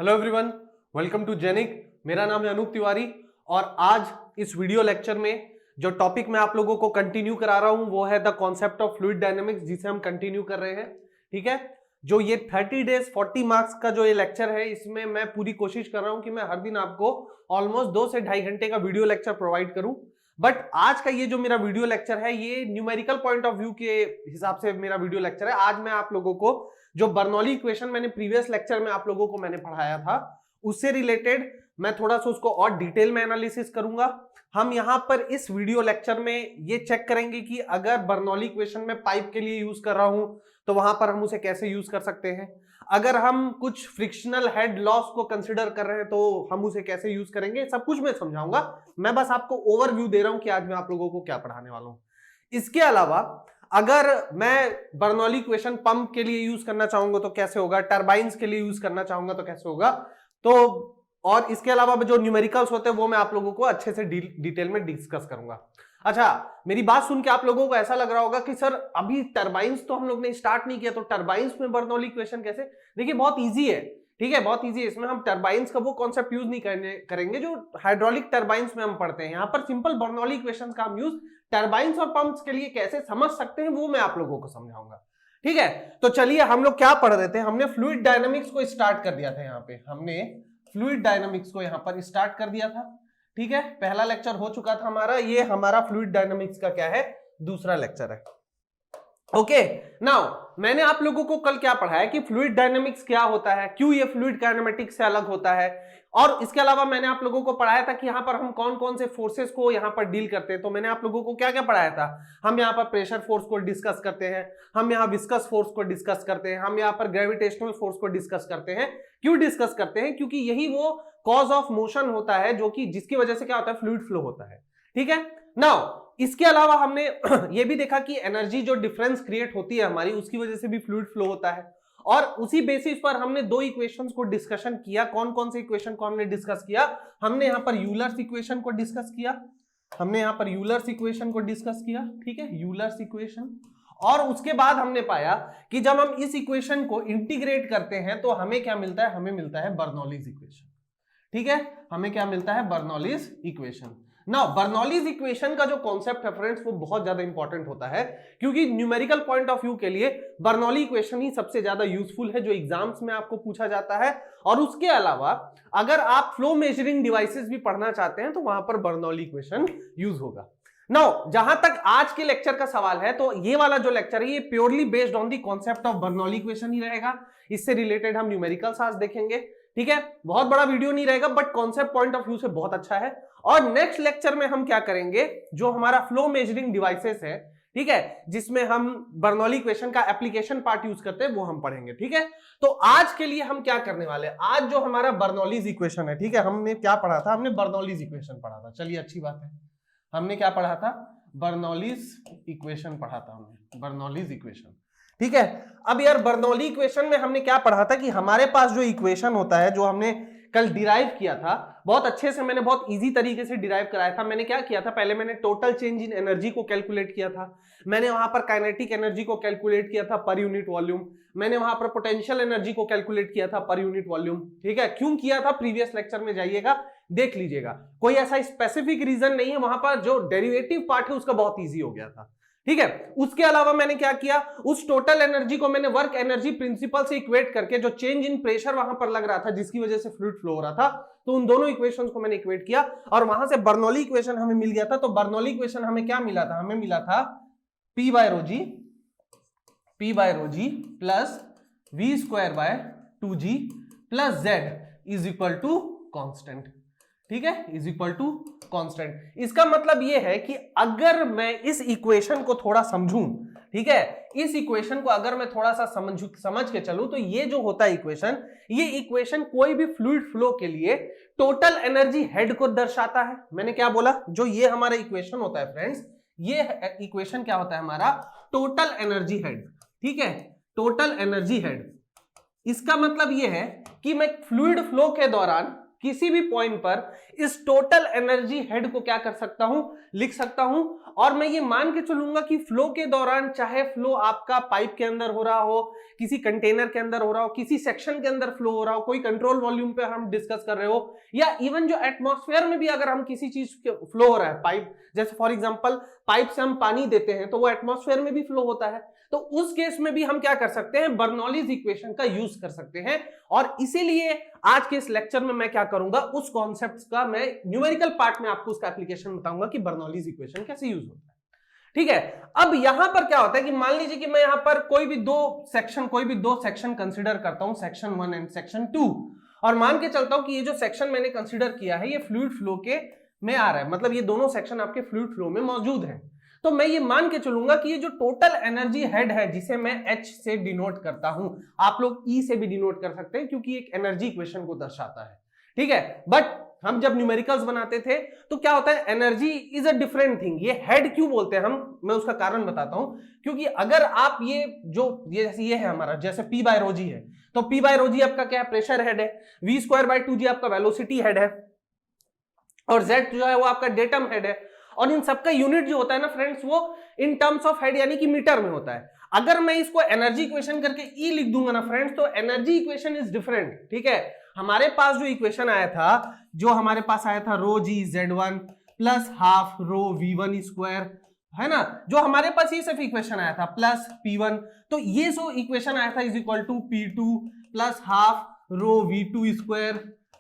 Hello everyone, welcome to जेनिक। मेरा नाम है अनूप तिवारी और आज इस वीडियो लेक्चर में जो टॉपिक मैं आप लोगों को कंटिन्यू करा रहा हूं वो है the concept of fluid dynamics, जिसे हम कंटिन्यू कर रहे हैं। ठीक है, जो ये 30 डेज 40 मार्क्स का जो ये लेक्चर है, इसमें मैं पूरी कोशिश कर रहा हूं कि मैं हर दिन आपको ऑलमोस्ट 2 से 2.5 घंटे का वीडियो लेक्चर प्रोवाइड करूं। बट आज का ये जो मेरा वीडियो लेक्चर है, ये न्यूमेरिकल पॉइंट ऑफ व्यू के हिसाब से मेरा वीडियो लेक्चर है। आज मैं आप लोगों को जो बर्नौली इक्वेशन मैंने प्रीवियस लेक्चर में आप लोगों को मैंने पढ़ाया था, उससे रिलेटेड मैं थोड़ा सा उसको और डिटेल में एनालिसिस करूंगा। हम यहां पर इस वीडियो लेक्चर में ये चेक करेंगे कि अगर बर्नौली इक्वेशन में पाइप के लिए यूज कर रहा हूं तो वहां पर हम उसे कैसे यूज कर सकते हैं। अगर हम कुछ फ्रिक्शनल हेड लॉस को कंसिडर कर रहे हैं तो हम उसे कैसे यूज करेंगे, सब कुछ मैं समझाऊंगा। मैं बस आपको ओवरव्यू दे रहा हूं कि आज मैं आप लोगों को क्या पढ़ाने वाला हूं। इसके अलावा अगर मैं बर्नौली इक्वेशन पंप के लिए यूज करना चाहूंगा तो कैसे होगा, टरबाइन्स के लिए यूज करना चाहूंगा तो कैसे होगा, तो और इसके अलावा जो न्यूमेरिकल्स होते हैं वो मैं आप लोगों को अच्छे से डिटेल में डिस्कस करूंगा। अच्छा, मेरी बात सुन के आप लोगों को ऐसा लग रहा होगा कि सर अभी टरबाइन्स तो हम लोग ने स्टार्ट नहीं किया, तो टरबाइन्स में बर्नौली इक्वेशन कैसे। देखिए बहुत इजी है, ठीक है, बहुत इजी है। इसमें हम टरबाइन्स का वो कॉन्सेप्ट यूज नहीं करेंगे जो हाइड्रोलिक टरबाइन्स में हम पढ़ते हैं। यहाँ पर सिंपल बर्नौली इक्वेशन का हम यूज टरबाइन्स और पंप्स के लिए कैसे समझ सकते हैं वो मैं आप लोगों को समझाऊंगा। ठीक है, तो चलिए हम लोग क्या पढ़ रहे थे, हमने फ्लूइड डायनामिक्स को स्टार्ट कर दिया था। यहाँ पे हमने फ्लूइड डायनामिक्स को यहाँ पर स्टार्ट कर दिया था। ठीक है, पहला लेक्चर हो चुका था हमारा। ये हमारा फ्लूइड डायनामिक्स का क्या है, दूसरा लेक्चर है। ओके, नाउ मैंने आप लोगों को कल क्या पढ़ाया कि फ्लूइड डायनामिक्स क्या होता है, क्यों ये फ्लूइड काइनेमेटिक्स से अलग होता है, और इसके अलावा मैंने आप लोगों को पढ़ाया था कि यहाँ पर हम कौन कौन से फोर्सेस को यहाँ पर डील करते हैं। तो मैंने आप लोगों को क्या क्या पढ़ाया था, हम यहाँ पर प्रेशर फोर्स को डिस्कस करते हैं, हम यहाँ विस्कस फोर्स को डिस्कस करते हैं, हम यहाँ पर ग्रेविटेशनल फोर्स को डिस्कस करते हैं। क्यों डिस्कस करते हैं, क्योंकि यही वो कॉज ऑफ मोशन होता है जो कि जिसकी वजह से क्या होता है, फ्लूइड फ्लो होता है। ठीक है, नाउ इसके अलावा हमने ये भी देखा कि एनर्जी जो डिफरेंस क्रिएट होती है हमारी, उसकी वजह से भी फ्लूइड फ्लो होता है। और उसी बेसिस पर हमने 2 इक्वेशंस को डिस्कशन किया। कौन कौन से इक्वेशन को हमने डिस्कस किया, हमने यहाँ पर यूलर्स इक्वेशन को डिस्कस किया, हमने यहाँ पर यूलर्स इक्वेशन को डिस्कस किया। ठीक है, यूलर्स इक्वेशन। और उसके बाद हमने पाया कि जब हम इस इक्वेशन को इंटीग्रेट करते हैं तो हमें क्या मिलता है, हमें मिलता है बर्नौलीज इक्वेशन। ठीक है, हमें क्या मिलता है, Bernoulli's equation. Now Bernoulli's equation का जो कॉन्सेप्ट है फ्रेंड्स, वो बहुत ज्यादा इंपॉर्टेंट होता है, क्योंकि न्यूमेरिकल पॉइंट ऑफ व्यू के लिए बर्नौली इक्वेशन ही सबसे ज्यादा यूजफुल है, जो एग्जाम्स में आपको पूछा जाता है। और उसके अलावा अगर आप फ्लो मेजरिंग डिवाइसेस भी पढ़ना चाहते हैं तो वहां पर बर्नौली इक्वेशन यूज होगा। नाउ जहां तक आज के लेक्चर का सवाल है, तो ये वाला जो लेक्चर है ये purely based on the concept of Bernoulli equation ही रहेगा। इससे रिलेटेड हम न्यूमेरिकल्स आज देखेंगे। ठीक है, बहुत बड़ा वीडियो नहीं रहेगा, but concept point of view से बहुत अच्छा है। और नेक्स्ट लेक्चर में हम क्या करेंगे, जो हमारा फ्लो मेजरिंग डिवाइसेस है, ठीक है, जिसमें हम बर्नौली इक्वेशन का एप्लीकेशन पार्ट यूज करते हैं, वो हम पढ़ेंगे। ठीक है, तो आज के लिए हम क्या करने वाले हैं, आज जो हमारा बर्नौलीज इक्वेशन है, ठीक है, हमने क्या पढ़ा था, हमने बर्नौलीज इक्वेशन पढ़ा था। चलिए अच्छी बात है, हमने क्या पढ़ा था, बर्नौलीज इक्वेशन पढ़ा था हमने, बर्नौलीज इक्वेशन। ठीक है, अब यार बर्नौली इक्वेशन में हमने क्या पढ़ा था कि हमारे पास जो इक्वेशन होता है, जो हमने कल डिराइव किया था, बहुत अच्छे से मैंने बहुत इजी तरीके से डिराइव कराया था। मैंने क्या किया था, पहले मैंने टोटल चेंज इन एनर्जी को कैलकुलेट किया था, मैंने वहां पर काइनेटिक एनर्जी को कैलकुलेट किया था पर यूनिट वॉल्यूम, मैंने वहां पर पोटेंशियल एनर्जी को कैलकुलेट किया था पर यूनिट वॉल्यूम। ठीक है, क्यों किया था, प्रीवियस लेक्चर में जाइएगा देख लीजिएगा, कोई ऐसा स्पेसिफिक रीजन नहीं है, वहां पर जो डेरिवेटिव पार्ट है उसका बहुत ईजी हो गया था। ठीक है, उसके अलावा मैंने क्या किया, उस टोटल एनर्जी को मैंने वर्क एनर्जी प्रिंसिपल से इक्वेट करके जो चेंज इन प्रेशर वहां पर लग रहा था, जिसकी वजह से फ्लूइड फ्लो हो रहा था, तो उन दोनों इक्वेशंस को मैंने इक्वेट किया और वहां से बर्नौली इक्वेशन हमें मिल गया था। तो बर्नौली इक्वेशन हमें क्या मिला था, हमें मिला था P by rho ji plus V square by 2G plus Z is equal to constant. ठीक है, इज इक्वल टू कांस्टेंट। इसका मतलब यह है कि अगर मैं इस इक्वेशन को थोड़ा समझूं, ठीक है, इस इक्वेशन को अगर मैं थोड़ा सा समझ के चलूं, तो ये जो होता है इक्वेशन, ये इक्वेशन कोई भी फ्लूइड फ्लो के लिए टोटल एनर्जी हेड को दर्शाता है। मैंने क्या बोला, जो ये हमारा इक्वेशन होता है फ्रेंड्स, ये इक्वेशन क्या होता है हमारा, टोटल एनर्जी हेड। ठीक है, टोटल एनर्जी हेड। इसका मतलब यह है कि मैं फ्लूइड फ्लो के दौरान किसी भी पॉइंट पर इस टोटल एनर्जी हेड को क्या कर सकता हूं, लिख सकता हूं। और मैं ये मान के चलूंगा कि फ्लो के दौरान, चाहे फ्लो आपका पाइप के अंदर हो रहा हो, किसी कंटेनर के अंदर हो रहा हो, किसी सेक्शन के अंदर फ्लो हो रहा हो, कोई कंट्रोल वॉल्यूम पे हम डिस्कस कर रहे हो, या इवन जो एटमॉस्फेयर में भी अगर हम किसी चीज के फ्लो हो रहा है, पाइप, जैसे फॉर एग्जांपल पाइप से हम पानी देते हैं तो वो एटमॉस्फेयर में भी फ्लो होता है, तो उस केस में भी हम क्या कर सकते हैं, बर्नौलीज इक्वेशन का यूज कर सकते हैं। और इसीलिए आज के इस लेक्चर में मैं क्या करूंगा, उस कॉन्सेप्ट का मैं न्यूमेरिकल पार्ट में आपको उसका एप्लीकेशन बताऊंगा कि बर्नौलीज इक्वेशन कैसे यूज होता है। ठीक है, अब यहां पर क्या होता है कि मान लीजिए कि मैं यहां पर कोई भी दो सेक्शन कंसीडर करता हूं, सेक्शन 1 एंड सेक्शन 2, और मान के चलता हूं कि ये जो सेक्शन मैंने कंसीडर किया है ये फ्लूइड फ्लो के में आ रहा है, मतलब ये दोनों सेक्शन आपके फ्लूइड फ्लो में मौजूद हैं। तो मैं ये मान के चलूंगा कि ये जो टोटल एनर्जी हेड है, जिसे मैं H से डिनोट करता हूं, आप लोग E से भी डिनोट कर सकते हैं क्योंकि एक एनर्जी इक्वेशन को दर्शाता है। ठीक है, बट हम जब न्यूमेरिकल्स बनाते थे तो क्या होता है, energy is a different thing. ये हेड क्यों बोलते हैं हम, मैं उसका कारण बताता हूं। क्योंकि अगर आप ये जैसे ये है हमारा, जैसे P बाय रो जी है, तो P बाय रो जी आपका क्या है, प्रेशर हेड है, V स्क्वायर बाय 2G आपका वेलोसिटी हेड है, और Z जो है वो आपका डेटम हेड है। और इन सबका यूनिट जो होता है ना फ्रेंड्स, वो इन टर्म्स ऑफ हेड यानी कि मीटर में होता है। अगर मैं इसको एनर्जी इक्वेशन करके E लिख दूंगा ना फ्रेंड्स, तो एनर्जी इक्वेशन इज डिफरेंट। ठीक है, हमारे पास जो इक्वेशन आया था, रो जी Z1 प्लस हाफ रो V1 स्क्वायर, है ना, जो हमारे पास ये सिर्फ इक्वेशन आया था, प्लस P1, तो ये जो इक्वेशन आया था is equal to P2 plus half rho V2 square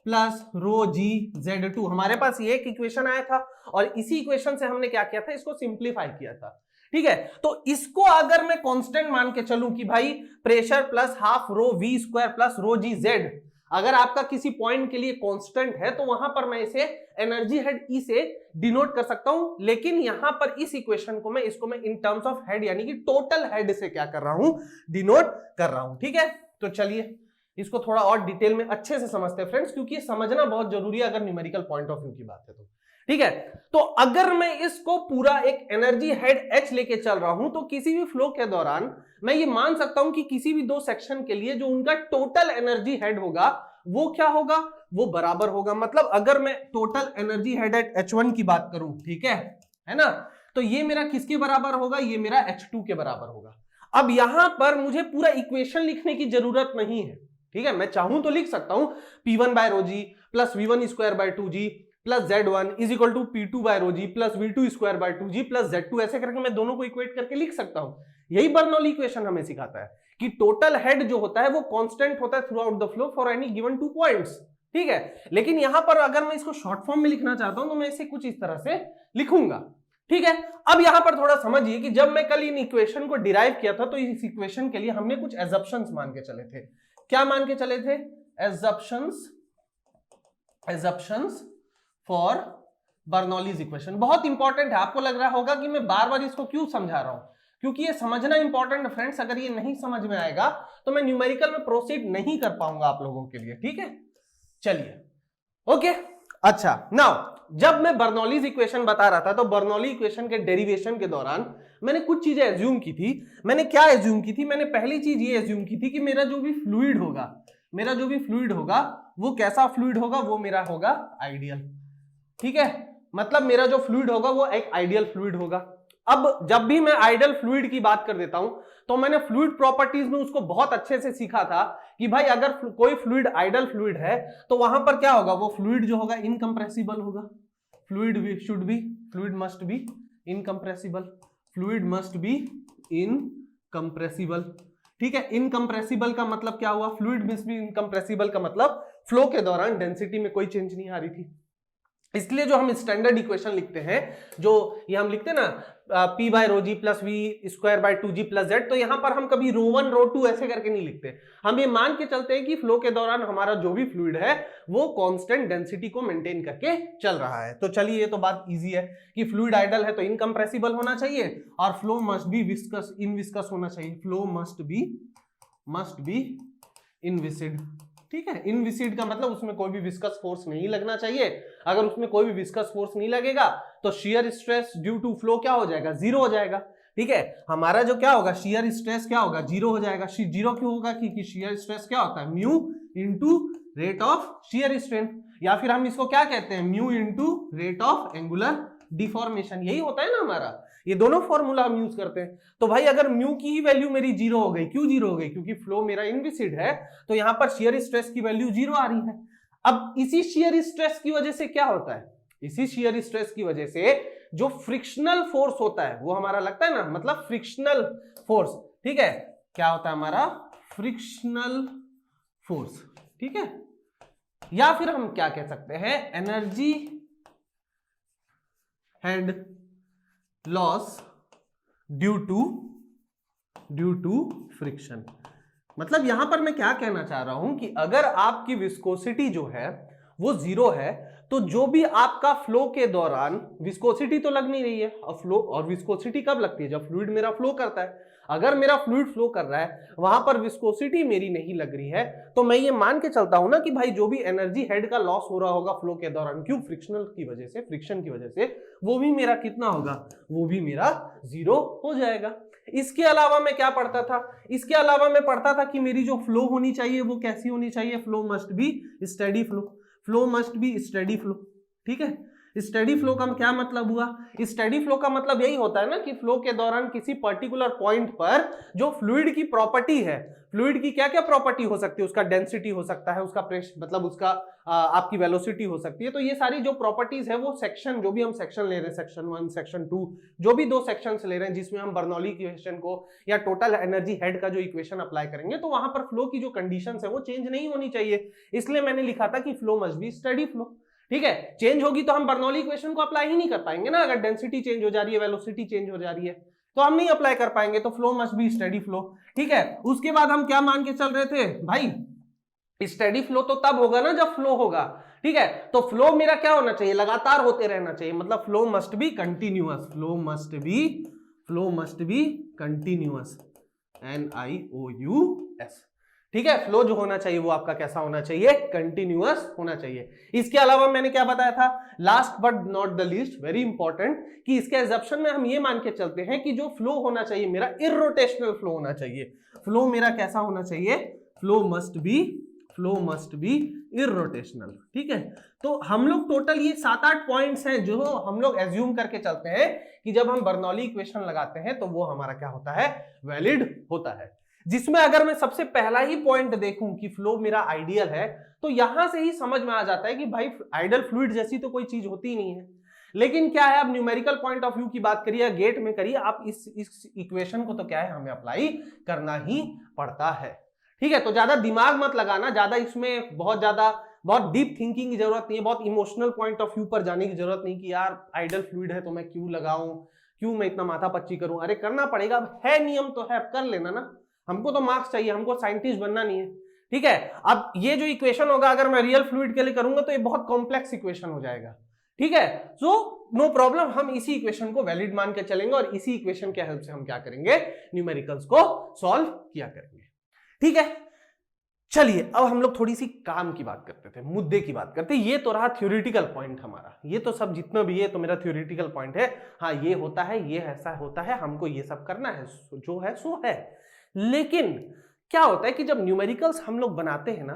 plus rho g Z2। हमारे पास ये एक इक्वेशन आया था और इसी इक्वेशन से हमने क्या किया था, इसको सिंप्लीफाई किया था। ठीक है, तो इसको अगर मैं कांस्टेंट मान के चलूं कि भाई pressure plus half rho V square plus rho G Z, अगर आपका किसी पॉइंट के लिए कांस्टेंट है तो वहां पर मैं इसे एनर्जी हेड E से डिनोट कर सकता हूं। लेकिन यहां पर इस इक्वेशन को मैं इन टर्म्स ऑफ हेड यानी कि टोटल हेड से क्या कर रहा हूं, डिनोट कर रहा हूं। ठीक है, तो चलिए इसको थोड़ा और डिटेल में अच्छे से समझते हैं फ्रेंड्स, क्योंकि समझना बहुत जरूरी है अगर न्यूमेरिकल पॉइंट ऑफ व्यू की बात है तो। ठीक है, तो अगर मैं इसको पूरा एक एनर्जी हेड H लेके चल रहा हूं, तो किसी भी फ्लो के दौरान मैं ये मान सकता हूं कि किसी भी दो सेक्शन के लिए जो उनका टोटल एनर्जी हेड होगा वो क्या होगा, वो बराबर होगा। मतलब अगर मैं total energy head eight H1 की बात करूं, ठीक है ना, तो ये मेरा किसके बराबर होगा, ये मेरा H2 के बराबर होगा। अब यहां पर मुझे पूरा इक्वेशन लिखने की जरूरत नहीं है। ठीक है, मैं चाहूं तो लिख सकता हूं P1 by rho ji plus V1 square by 2G plus Z1 is equal to P2 by rho ji plus V2 square by 2G plus Z2, ऐसे करके मैं दोनों को इक्वेट करके लिख सकता हूं। यही बर्नौली इक्वेशन हमें सिखाता है कि टोटल हेड जो होता है वो कांस्टेंट होता है through out the flow for any given 2 points. ठीक है, लेकिन यहां पर अगर मैं इसको शॉर्ट फॉर्म में लिखना चाहता हूं तो मैं इसे कुछ इस तरह से लिखूंगा। ठीक है, अब यहां पर थोड़ा समझिए कि जब मैं कल इन इक्वेशन को डिराइव किया था तो इस इक्वेशन के लिए हमने कुछ एजम्पशंस मान के चले थे। क्या मान के चले थे, एजम्पशंस फॉर बर्नौलीज इक्वेशन। बहुत इंपॉर्टेंट है, आपको लग रहा होगा कि मैं बार बार इसको क्यों समझा रहा हूं, क्योंकि ये समझना इंपॉर्टेंट है फ्रेंड्स। अगर ये नहीं समझ में आएगा तो मैं न्यूमेरिकल में प्रोसीड नहीं कर पाऊंगा आप लोगों के लिए। ठीक है, चलिए ओके। अच्छा, नाउ जब मैं बर्नौलीज इक्वेशन बता रहा था तो बर्नौली इक्वेशन के डेरिवेशन के दौरान मैंने कुछ चीजें एज्यूम की थी। मैंने क्या एज्यूम की थी, मैंने पहली चीज ये एज्यूम की थी कि मेरा जो भी फ्लूइड होगा वो कैसा फ्लूइड होगा, वो मेरा होगा आइडियल। ठीक है, मतलब मेरा जो फ्लूइड होगा वो एक आइडियल फ्लूइड होगा। अब जब भी मैं आइडियल फ्लूइड की बात कर देता हूं तो मैंने फ्लूइड प्रॉपर्टीज में उसको बहुत अच्छे से सीखा था कि भाई अगर कोई फ्लूइड आइडियल फ्लूइड है तो वहां पर क्या होगा, वो फ्लूइड जो होगा इनकंप्रेसिबल होगा। Fluid must be incompressible. ठीक है, इनकंप्रेसिबल का मतलब क्या हुआ, फ्लूइड मस्ट बी इनकंप्रेसिबल का मतलब फ्लो के दौरान डेंसिटी में कोई चेंज नहीं आ रही थी। इसलिए जो हम स्टैंडर्ड इक्वेशन लिखते हैं, जो ये हम लिखते हैं ना P by rho ji plus V square by 2G plus Z, तो यहां पर हम कभी रो 1 रो 2 ऐसे करके नहीं लिखते। हम ये मान के चलते हैं कि फ्लो के दौरान हमारा जो भी फ्लूइड है वो कांस्टेंट डेंसिटी को मेंटेन करके चल रहा है। तो चलिए ये तो बात इजी है कि फ्लूइड आइडल है तो इनकंप्रेसिबल होना चाहिए और फ्लो मस्ट बी इनविस्कस होना चाहिए। Flow must be inviscid. ठीक है, इनविसिड का मतलब उसमें कोई भी विस्कस फोर्स नहीं लगना चाहिए। अगर उसमें कोई भी विस्कस फोर्स नहीं लगेगा तो shear stress due to flow क्या हो जाएगा, जीरो हो जाएगा। ठीक है, हमारा जो क्या होगा, शियर स्ट्रेस क्या होगा, जीरो हो जाएगा। जीरो क्यों होगा, क्योंकि शियर स्ट्रेस क्या होता है, mu into rate of shear strength. या फिर हम इसको क्या कहते हैं, mu into rate of angular deformation, यही होता है ना हमारा। ये दोनों फॉर्मूला हम यूज करते हैं। तो भाई अगर म्यू की ही वैल्यू मेरी जीरो हो गई, क्यों जीरो हो गई, क्योंकि फ्लो मेरा इनविसिड है, तो यहां पर शियर स्ट्रेस की वैल्यू जीरो आ रही है। अब इसी शियर स्ट्रेस की वजह से क्या होता है, इसी शियर स्ट्रेस की वजह से जो फ्रिक्शनल फोर्स होता है वो हमारा लगता है ना, मतलब फ्रिक्शनल फोर्स, ठीक है, क्या होता है हमारा फ्रिक्शनल फोर्स, ठीक है, या फिर हम क्या कह सकते हैं, energy head loss due to friction. मतलब यहां पर मैं क्या कहना चाह रहा हूं कि अगर आपकी विस्कोसिटी जो है वो जीरो है, तो जो भी आपका फ्लो के दौरान विस्कोसिटी तो लग नहीं रही है, और फ्लो और विस्कोसिटी कब लगती है, जब फ्लूइड मेरा फ्लो करता है। अगर मेरा फ्लूइड फ्लो कर रहा है, वहां पर विस्कोसिटी मेरी नहीं लग रही है, तो मैं ये मान के चलता हूं ना कि भाई जो भी एनर्जी हेड का लॉस हो रहा होगा फ्लो के दौरान, क्यों, फ्रिक्शनल की वजह से, फ्रिक्शन की वजह से, वो भी मेरा कितना होगा, वो भी मेरा जीरो हो जाएगा। इसके अलावा मैं क्या पढ़ता था, इसके अलावा मैं पढ़ता था कि मेरी जो फ्लो होनी चाहिए वो कैसी होनी चाहिए, flow must be steady flow, flow must be steady flow, ठीक है। स्टेडी फ्लो का क्या मतलब हुआ, स्टेडी फ्लो का मतलब यही होता है ना कि फ्लो के दौरान किसी पर्टिकुलर पॉइंट पर जो फ्लूइड की प्रॉपर्टी है, फ्लूइड की क्या क्या प्रॉपर्टी हो सकती है, उसका डेंसिटी हो सकता है, उसका प्रेशर, मतलब उसका आपकी वेलोसिटी हो सकती है, तो ये सारी जो प्रॉपर्टीज है वो सेक्शन, जो भी हम सेक्शन ले रहे हैं, सेक्शन 1 सेक्शन 2, जो भी दो सेक्शंस ले रहे हैं जिसमें हम बर्नौली इक्वेशन को या टोटल एनर्जी हेड का जो इक्वेशन अप्लाई करेंगे, तो वहां पर फ्लो की जो कंडीशंस है वो चेंज नहीं होनी चाहिए। इसलिए मैंने लिखा था कि flow must be steady flow, ठीक है। चेंज होगी तो हम बर्नौली इक्वेशन को अप्लाई ही नहीं कर पाएंगे ना, अगर डेंसिटी चेंज हो जा रही है, वेलोसिटी चेंज हो जा रही है, तो हम नहीं अप्लाई कर पाएंगे, तो flow must be steady flow, ठीक है। उसके बाद हम क्या मान के चल रहे थे भाई, स्टेडी फ्लो तो तब होगा ना जब फ्लो होगा, ठीक है। तो फ्लो मेरा क्या होना चाहिए, लगातार होते रहना चाहिए, मतलब flow must be continuous, flow must be continuous, NIOUS, ठीक है। फ्लो जो होना चाहिए वो आपका कैसा होना चाहिए, कंटिन्यूअस होना चाहिए। इसके अलावा मैंने क्या बताया था, last but not the least, very important, कि इसके एग्जप्शन में हम ये मान के चलते हैं कि जो फ्लो होना चाहिए मेरा इररोटेशनल फ्लो होना चाहिए। फ्लो मेरा कैसा होना चाहिए, फ्लो मस्ट बी इररोटेशनल, ठीक है। तो हम लोग टोटल ये 7-8 पॉइंट्स हैं जो हम लोग एज्यूम करके चलते हैं कि जब हम बर्नौली इक्वेशन लगाते हैं तो वो हमारा क्या होता है, वैलिड होता है। जिसमें अगर मैं सबसे पहला ही पॉइंट देखूं कि फ्लो मेरा आइडियल है, तो यहां से ही समझ में आ जाता है कि भाई आइडियल फ्लूइड जैसी तो कोई चीज होती ही नहीं है। लेकिन क्या है, आप न्यूमेरिकल पॉइंट ऑफ व्यू की बात करिए, गेट में करिए, आप इस इक्वेशन को तो क्या है, हमें अप्लाई करना ही पड़ता है, ठीक है। तो ज्यादा दिमाग मत लगाना, ज्यादा इसमें बहुत डीप थिंकिंग की जरूरत नहीं है, बहुत इमोशनल पॉइंट ऑफ व्यू पर जाने की जरूरत नहीं कि यार आइडियल फ्लूइड है तो मैं क्यों लगाऊं, क्यों मैं इतना माथा पच्ची करूं, अरे करना पड़ेगा, है नियम तो है, कर लेना ना, हमको तो मार्क्स चाहिए, हमको साइंटिस्ट बनना नहीं है, ठीक है। अब ये जो इक्वेशन होगा अगर मैं रियल फ्लूइड के लिए करूंगा तो ये बहुत कॉम्प्लेक्स इक्वेशन हो जाएगा, ठीक है। सो नो प्रॉब्लम, हम इसी इक्वेशन को वैलिड मान के चलेंगे और इसी इक्वेशन के हेल्प से हम क्या करेंगे, न्यूमेरिकल्स को सॉल्व किया करेंगे, ठीक है। चलिए अब हम लोग थोड़ी सी काम की बात करते थे, मुद्दे की बात करते। ये तो रहा थ्योरेटिकल पॉइंट हमारा, ये तो सब जितना भी है तो मेरा थ्योरेटिकल पॉइंट है, हाँ ये होता है, ये ऐसा होता है, हमको ये सब करना है, जो है सो है। लेकिन क्या होता है कि जब न्यूमेरिकल्स हम लोग बनाते हैं ना,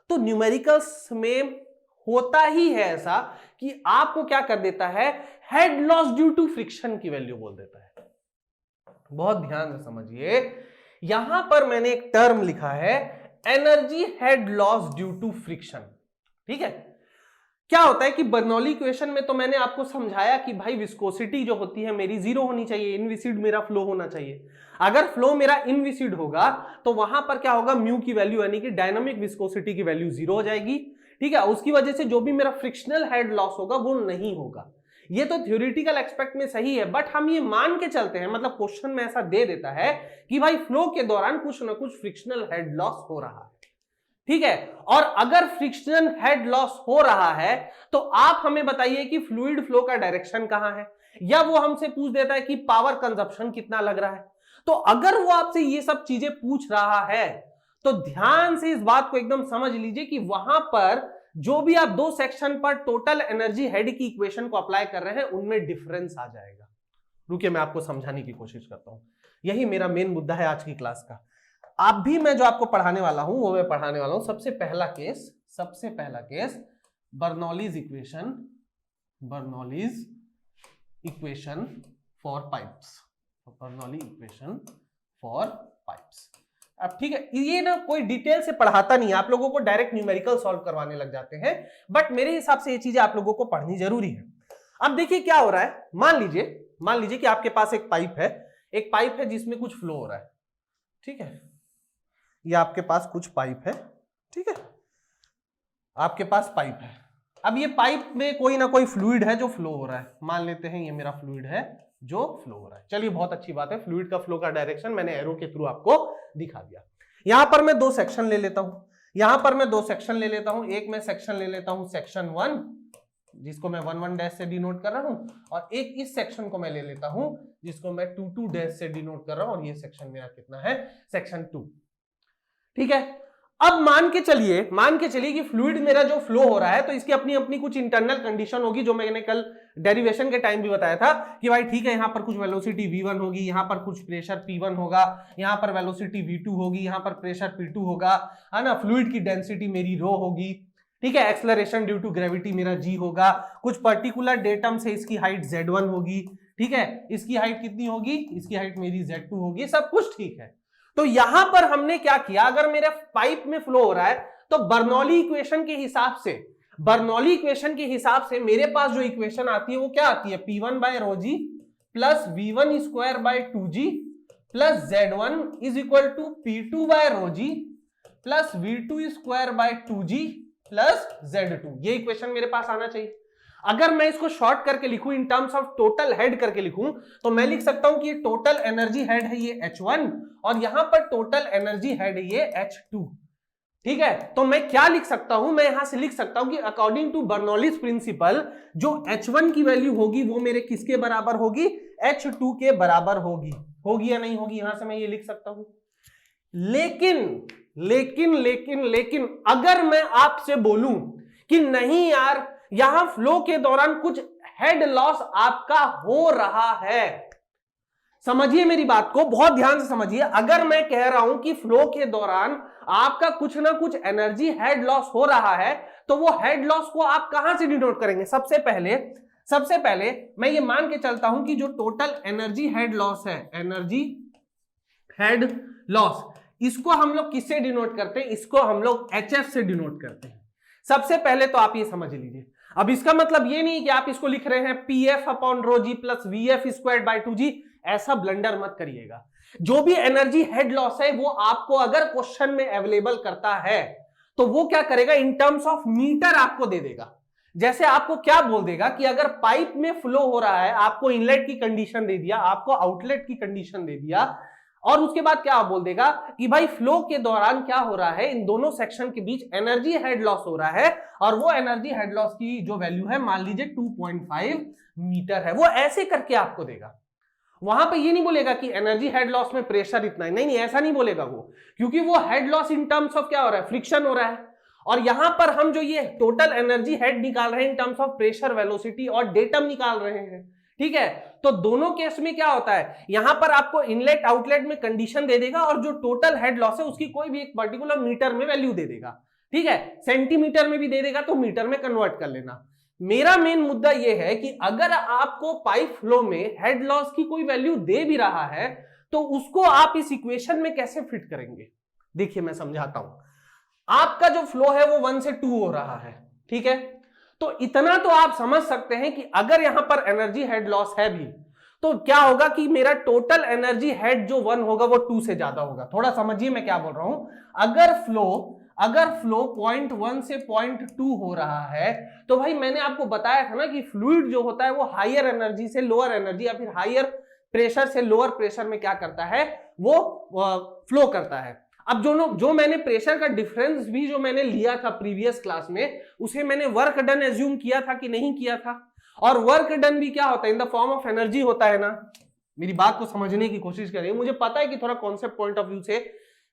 तो न्यूमेरिकल्स में होता ही है ऐसा कि आपको क्या कर देता है, head loss due to friction की वैल्यू बोल देता है। बहुत ध्यान से समझिए, यहां पर मैंने एक टर्म लिखा है, energy head loss due to friction, ठीक है। क्या होता है कि बर्नौली इक्वेशन में तो मैंने आपको समझाया कि भाई विस्कोसिटी जो होती है मेरी जीरो होनी चाहिए, इनविसिड मेरा फ्लो होना चाहिए। अगर फ्लो मेरा इनविसिड होगा तो वहां पर क्या होगा, म्यू की वैल्यू यानी कि डायनामिक विस्कोसिटी की वैल्यू जीरो हो जाएगी, ठीक है। उसकी वजह से जो भी मेरा फ्रिक्शनल हेड लॉस होगा वो नहीं होगा। ये तो थ्योरेटिकल एस्पेक्ट में सही है, बट हम ये मान के चलते हैं, मतलब क्वेश्चन में ऐसा दे देता है कि भाई फ्लो के दौरान कुछ ना कुछ फ्रिक्शनल हेड लॉस हो रहा है, ठीक है। और अगर फ्रिक्शनल हेड लॉस हो रहा है तो आप हमें बताइए कि फ्लूइड फ्लो का डायरेक्शन कहां है, या वो हमसे पूछ देता है कि पावर कंजप्शन कितना लग रहा है। तो अगर वो आपसे ये सब चीजें पूछ रहा है तो ध्यान से इस बात को एकदम समझ लीजिए कि वहां पर जो भी आप दो सेक्शन पर टोटल एनर्जी हेड की इक्वेशन को अप्लाई कर रहे हैं उनमें डिफरेंस आ जाएगा। रुकिए मैं आपको समझाने की कोशिश करता हूं, यही मेरा मेन मुद्दा है आज की क्लास का। आप भी मैं जो आपको पढ़ाने वाला हूं वो मैं पढ़ाने वाला हूं। सबसे पहला case Bernoulli's equation for pipes, Bernoulli equation for pipes. अब ठीक है, ये ना कोई डिटेल से पढ़ाता नहीं है, आप लोगों को डायरेक्ट न्यूमेरिकल सॉल्व करवाने लग जाते हैं, बट मेरे हिसाब से ये चीजें आप लोगों को पढ़नी जरूरी है। अब देखिए क्या हो रहा है, मान लीजिए कि आपके पास एक पाइप है जिसमें कुछ फ्लो हो रहा है, ठीक है, ये आपके पास कुछ पाइप है, ठीक है, आपके पास पाइप है। अब ये पाइप में कोई ना कोई फ्लूइड है जो फ्लो हो रहा है, मान लेते हैं ये मेरा फ्लूइड है जो फ्लो हो रहा है। चलिए बहुत अच्छी बात है, फ्लूइड का फ्लो का डायरेक्शन मैंने एरो के थ्रू आपको दिखा दिया। यहां पर मैं 2 सेक्शन ले लेता हूं, एक मैं सेक्शन ले लेता हूं सेक्शन 1, जिसको मैं 1 डैश से डिनोट कर रहा हूं, और एक इस सेक्शन को मैं ले लेता हूं जिसको मैं 2 डैश से डिनोट कर रहा हूं, और ये सेक्शन मेरा कितना है, सेक्शन 2, ठीक है। अब मान के चलिए कि फ्लूइड मेरा जो फ्लो हो रहा है तो इसकी अपनी अपनी कुछ इंटरनल कंडीशन होगी, जो मैंने कल डेरिवेशन के टाइम भी बताया था कि भाई ठीक है, यहां पर कुछ वेलोसिटी v1 होगी, यहां पर कुछ प्रेशर p1 होगा, यहां पर वेलोसिटी v2 होगी, यहां पर प्रेशर p2 होगा, है ना, फ्लूइड की डेंसिटी मेरी रो होगी, ठीक है, एक्सेलरेशन ड्यू टू ग्रेविटी मेरा g होगा, कुछ पर्टिकुलर डेटम से इसकी हाइट z1 होगी, ठीक है, इसकी हाइट कितनी होगी, इसकी हाइट मेरी z2 होगी, सब कुछ ठीक है। तो यहां पर हमने क्या किया, अगर मेरे पाइप में फ्लो हो रहा है तो बर्नौली इक्वेशन के हिसाब से मेरे पास जो इक्वेशन आती है वो क्या आती है, P1 by rho ji plus V1 square by 2G plus Z1 is equal to P2 by rho ji plus V2 square by 2G plus Z2। ये इक्वेशन मेरे पास आना चाहिए। अगर मैं इसको शॉर्ट करके लिखूं, इन टर्म्स ऑफ टोटल हेड करके लिखूं, तो मैं लिख सकता हूं कि ये टोटल एनर्जी हेड है ये H1 और यहां पर टोटल एनर्जी हेड है ये H2, ठीक है। तो मैं क्या लिख सकता हूं, मैं यहां से लिख सकता हूं कि अकॉर्डिंग टू बर्नौलीज प्रिंसिपल जो H1 की वैल्यू होगी वो मेरे किसके बराबर होगी, H2 के बराबर होगी या नहीं होगी, यहां से मैं ये लिख सकता हूं। लेकिन अगर मैं आपसे बोलूं कि नहीं यार, यहां फ्लो के दौरान कुछ हेड लॉस आपका हो रहा है, समझिए मेरी बात को, बहुत ध्यान से समझिए। अगर मैं कह रहा हूं कि फ्लो के दौरान आपका कुछ ना कुछ एनर्जी हेड लॉस हो रहा है, तो वो हेड लॉस को आप कहां से डिनोट करेंगे। सबसे पहले मैं ये मान के चलता हूं कि जो टोटल एनर्जी हेड लॉस है, एनर्जी हेड लॉस, इसको हम लोग किससे डिनोट करते हैं, इसको हम लोग HF से डिनोट करते हैं। सबसे पहले तो आप ये समझ लीजिए। अब इसका मतलब ये नहीं कि आप इसको लिख रहे हैं PF upon rho ji plus VF squared by 2G, ऐसा ब्लंडर मत करिएगा। जो भी एनर्जी हेड लॉस है वो आपको अगर क्वेश्चन में अवेलेबल करता है तो वो क्या करेगा, इन टर्म्स ऑफ मीटर आपको दे देगा। जैसे आपको क्या बोल देगा कि अगर पाइप में फ्लो हो रहा है, आपको इनलेट की कंडीशन दे दिया, आपको आउटलेट की कंडीशन दे दिया, और उसके बाद क्या बोल देगा कि भाई फ्लो के दौरान क्या हो रहा है, इन दोनों सेक्शन के बीच एनर्जी हेड लॉस हो रहा है, और वो एनर्जी हेड लॉस की जो वैल्यू है मान लीजिए 2.5 मीटर है। वो ऐसे करके आपको देगा, वहां पे ये नहीं बोलेगा कि एनर्जी हेड लॉस में प्रेशर इतना है, नहीं ऐसा नहीं बोलेगा वो, क्योंकि वो head loss in terms of क्या हो रहा है, फ्रिक्शन हो रहा है। और यहां पर हम जो ये टोटल एनर्जी हेड निकाल रहे हैं इन टर्म्स ऑफ प्रेशर, वेलोसिटी और डेटम निकाल रहे हैं, ठीक है। तो दोनों केस में क्या होता है, यहां पर आपको इनलेट आउटलेट में कंडीशन दे देगा और जो टोटल हेड लॉस है उसकी कोई भी एक पर्टिकुलर मीटर में वैल्यू दे देगा, ठीक है। सेंटीमीटर में भी दे देगा तो मीटर में कन्वर्ट कर लेना। मेरा मेन मुद्दा यह है कि अगर आपको पाइप फ्लो में हेड लॉस की कोई वैल्यू दे भी रहा है तो उसको आप इस इक्वेशन में कैसे फिट करेंगे। देखिए मैं समझाता हूं। आपका जो फ्लो है वो 1 से 2 हो रहा है, ठीक है। तो इतना तो आप समझ सकते हैं कि अगर यहां पर एनर्जी हेड लॉस है भी तो क्या होगा कि मेरा टोटल एनर्जी हेड जो 1 होगा वो 2 से ज्यादा होगा। थोड़ा समझिए मैं क्या बोल रहा हूं। अगर फ्लो 0.1 से 0.2 हो रहा है तो भाई मैंने आपको बताया था ना कि फ्लूइड जो होता है वो हायर एनर्जी से लोअर एनर्जी या फिर हायर प्रेशर से लोअर प्रेशर में क्या करता है, वो फ्लो करता है। अब जो मैंने प्रेशर का डिफरेंस भी जो मैंने लिया था प्रीवियस क्लास में, उसे मैंने वर्क डन एज्यूम किया था कि नहीं किया था। और वर्क डन भी क्या होता है, in the form of energy होता है ना। मेरी बात को समझने की कोशिश करिए। मुझे पता है कि थोड़ा कॉन्सेप्ट पॉइंट ऑफ व्यू से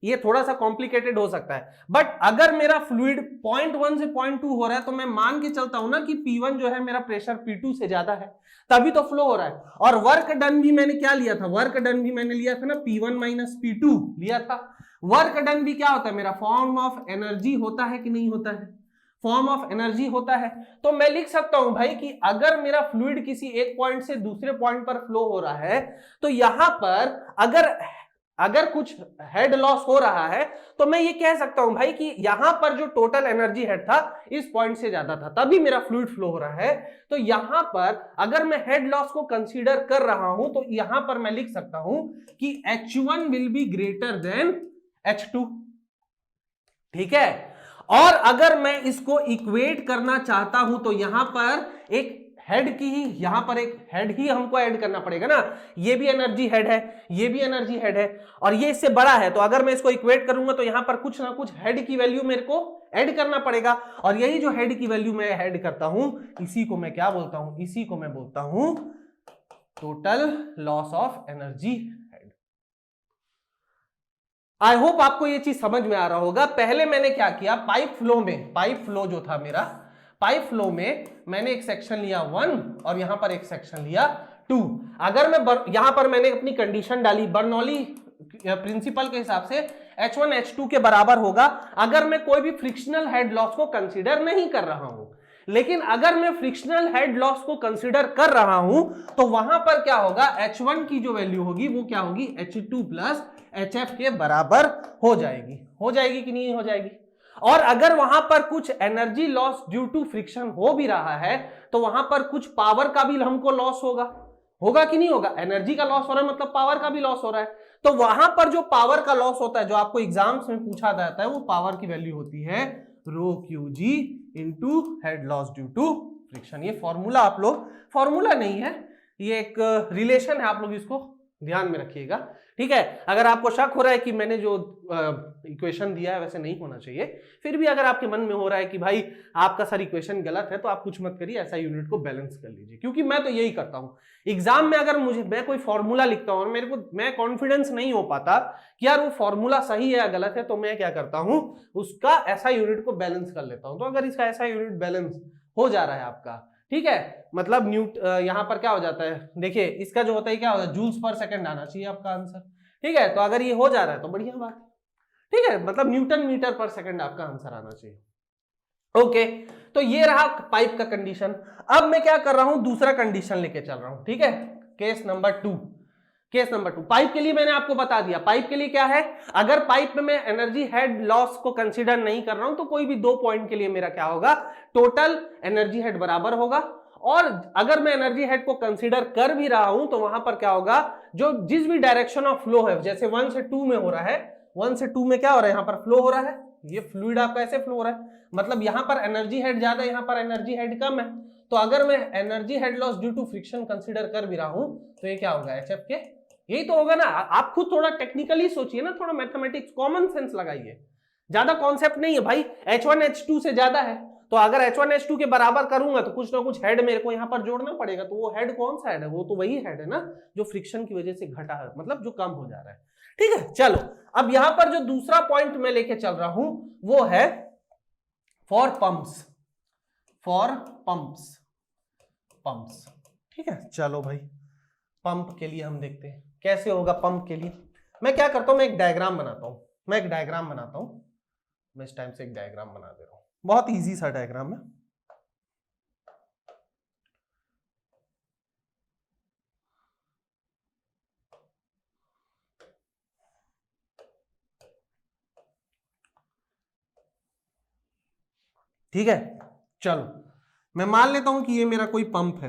ये थोड़ा सा कॉम्प्लिकेटेड हो सकता है, बट अगर मेरा फ्लूइड 0.1 से 0.2 हो रहा है तो मैं मान के चलता हूं ना कि P1 जो है मेरा प्रेशर P2 से ज्यादा है, तभी तो फ्लो हो रहा है। और वर्क डन भी मैंने क्या लिया था, वर्क डन भी मैंने लिया था ना P1 माइनस P2 लिया था। वर्क डन भी क्या होता है, मेरा फॉर्म ऑफ एनर्जी होता है कि नहीं होता है। फॉर्म ऑफ एनर्जी होता है। तो मैं लिख सकता हूं भाई कि अगर मेरा फ्लूइड किसी एक पॉइंट से दूसरे पॉइंट पर फ्लो हो रहा है तो यहां पर अगर कुछ हेड लॉस हो रहा है तो मैं ये कह सकता हूं भाई कि यहां पर जो टोटल एनर्जी हेड था इस पॉइंट से ज्यादा था, तभी मेरा फ्लूइड फ्लो हो रहा है। तो यहां पर अगर मैं हेड लॉस को कंसीडर कर रहा हूं तो यहां पर मैं लिख सकता हूं कि H1 will be greater than H2। ठीक है, और अगर मैं इसको इक्वेट करना चाहता हूं तो यहां पर एक हेड की ही, यहां पर एक हेड ही हमको ऐड करना पड़ेगा ना। ये भी एनर्जी हेड है, ये भी एनर्जी हेड है, और ये इससे बड़ा है। तो अगर मैं इसको इक्वेट करूंगा तो यहां पर कुछ ना कुछ हेड की वैल्यू मेरे को ऐड करना पड़ेगा, और यही जो हेड की वैल्यू मैं ऐड करता हूं इसी को मैं क्या बोलता हूं, इसी को मैं बोलता हूं total loss of energy head. I hope आपको ये चीज समझ में आ रहा होगा। पहले मैंने क्या किया, पाइप फ्लो जो था मेरा, पाइप फ्लो में मैंने एक सेक्शन लिया 1 और यहां पर एक सेक्शन लिया 2। अगर मैं यहां पर मैंने अपनी कंडीशन डाली बर्नौली प्रिंसिपल के हिसाब से H1 H2 के बराबर होगा अगर मैं कोई भी फ्रिक्शनल हेड लॉस को कंसीडर नहीं कर रहा हूं। लेकिन अगर मैं फ्रिक्शनल हेड लॉस को कंसीडर कर रहा हूं तो वहां पर क्या होगा, H1 की जो वैल्यू होगी वो क्या होगी, H2 प्लस HF के बराबर हो जाएगी कि नहीं हो जाएगी। और अगर वहां पर कुछ energy loss due to friction हो भी रहा है तो वहां पर कुछ पावर का भी हमको लॉस होगा कि नहीं होगा। एनर्जी का लॉस हो रहा है मतलब पावर का भी लॉस हो रहा है। तो वहां पर जो पावर का लॉस होता है, जो आपको एग्जाम्स में पूछा जाता है, वो पावर की वैल्यू होती है rho Q G into head loss due to friction. ये फॉर्मूला आप लोग, फॉर्मूला नहीं है, ये एक रिलेशन है, आप लोग इसको ध्यान में रखिएगा। ठीक है, अगर आपको शक हो रहा है कि मैंने जो इक्वेशन दिया है वैसे नहीं होना चाहिए, फिर भी अगर आपके मन में हो रहा है कि भाई आपका सर इक्वेशन गलत है, तो आप कुछ मत करिए, ऐसा यूनिट को बैलेंस कर लीजिए। क्योंकि मैं तो यही करता हूं एग्जाम में, अगर मैं कोई फॉर्मूला लिखता हूं और मैं कॉन्फिडेंस नहीं हो पाता कि यार वो फॉर्मूला सही है या गलत है, तो मैं क्या करता हूं, उसका ऐसा यूनिट को बैलेंस कर लेता हूं। तो अगर इसका ऐसा यूनिट बैलेंस हो जा रहा है आपका, ठीक है, मतलब यहां पर क्या हो जाता है, देखिए इसका जो होता है क्या होता है, जूल्स पर सेकंड आना चाहिए आपका आंसर। ठीक है, तो अगर ये हो जा रहा है तो बढ़िया बात है। ठीक है, मतलब न्यूटन मीटर पर सेकंड आपका आंसर आना चाहिए। ओके, तो ये रहा पाइप का कंडीशन। अब मैं क्या कर रहा हूं, दूसरा कंडीशन लेके चल रहा हूं। ठीक है, केस नंबर 2। पाइप के लिए मैंने आपको बता दिया, पाइप के लिए क्या है, अगर पाइप में मैं एनर्जी हेड लॉस को कंसीडर नहीं कर रहा हूं तो कोई भी 2 पॉइंट के लिए मेरा क्या होगा, टोटल एनर्जी हेड बराबर होगा। और अगर मैं एनर्जी हेड को कंसीडर कर भी रहा हूं तो वहां पर क्या होगा, जो जिस भी डायरेक्शन ऑफ फ्लो है, जैसे 1 से 2 में हो रहा है, 1 से 2 में क्या हो रहा है, यहां पर फ्लो हो रहा है, ये फ्लूइड आपका ऐसे फ्लो हो रहा है, मतलब यहां पर एनर्जी हेड ज्यादा है, यहां पर एनर्जी हेड कम है। तो अगर मैं energy head loss due to friction consider कर भी रहा हूं तो ये क्या होगा, HF के, यही तो होगा ना। आप खुद थोड़ा टेक्निकली सोचिए ना, थोड़ा मैथमेटिक्स कॉमन सेंस लगाइए, ज्यादा कॉन्सेप्ट नहीं है भाई। H1 H2 से ज्यादा है तो अगर H1 H2 के बराबर करूंगा तो कुछ ना कुछ हेड मेरे को यहां पर जोड़ना पड़ेगा। तो वो हेड कौन सा हेड है, वो तो वही हेड है ना जो फ्रिक्शन की वजह से घटा है, मतलब जो कम हो जा रहा है। ठीक है, चलो अब यहां पर जो दूसरा पॉइंट मैं लेके चल रहा हूं वो है फॉर पंप्स। ठीक है, चलो भाई पंप के लिए हम देखते हैं कैसे होगा। पंप के लिए मैं क्या करता हूं, मैं एक डायग्राम बनाता हूं, मैं इस टाइम से एक डायग्राम बना दे रहा हूं, बहुत इजी सा डायग्राम है। ठीक है, चलो मैं मान लेता हूं कि ये मेरा कोई पंप है।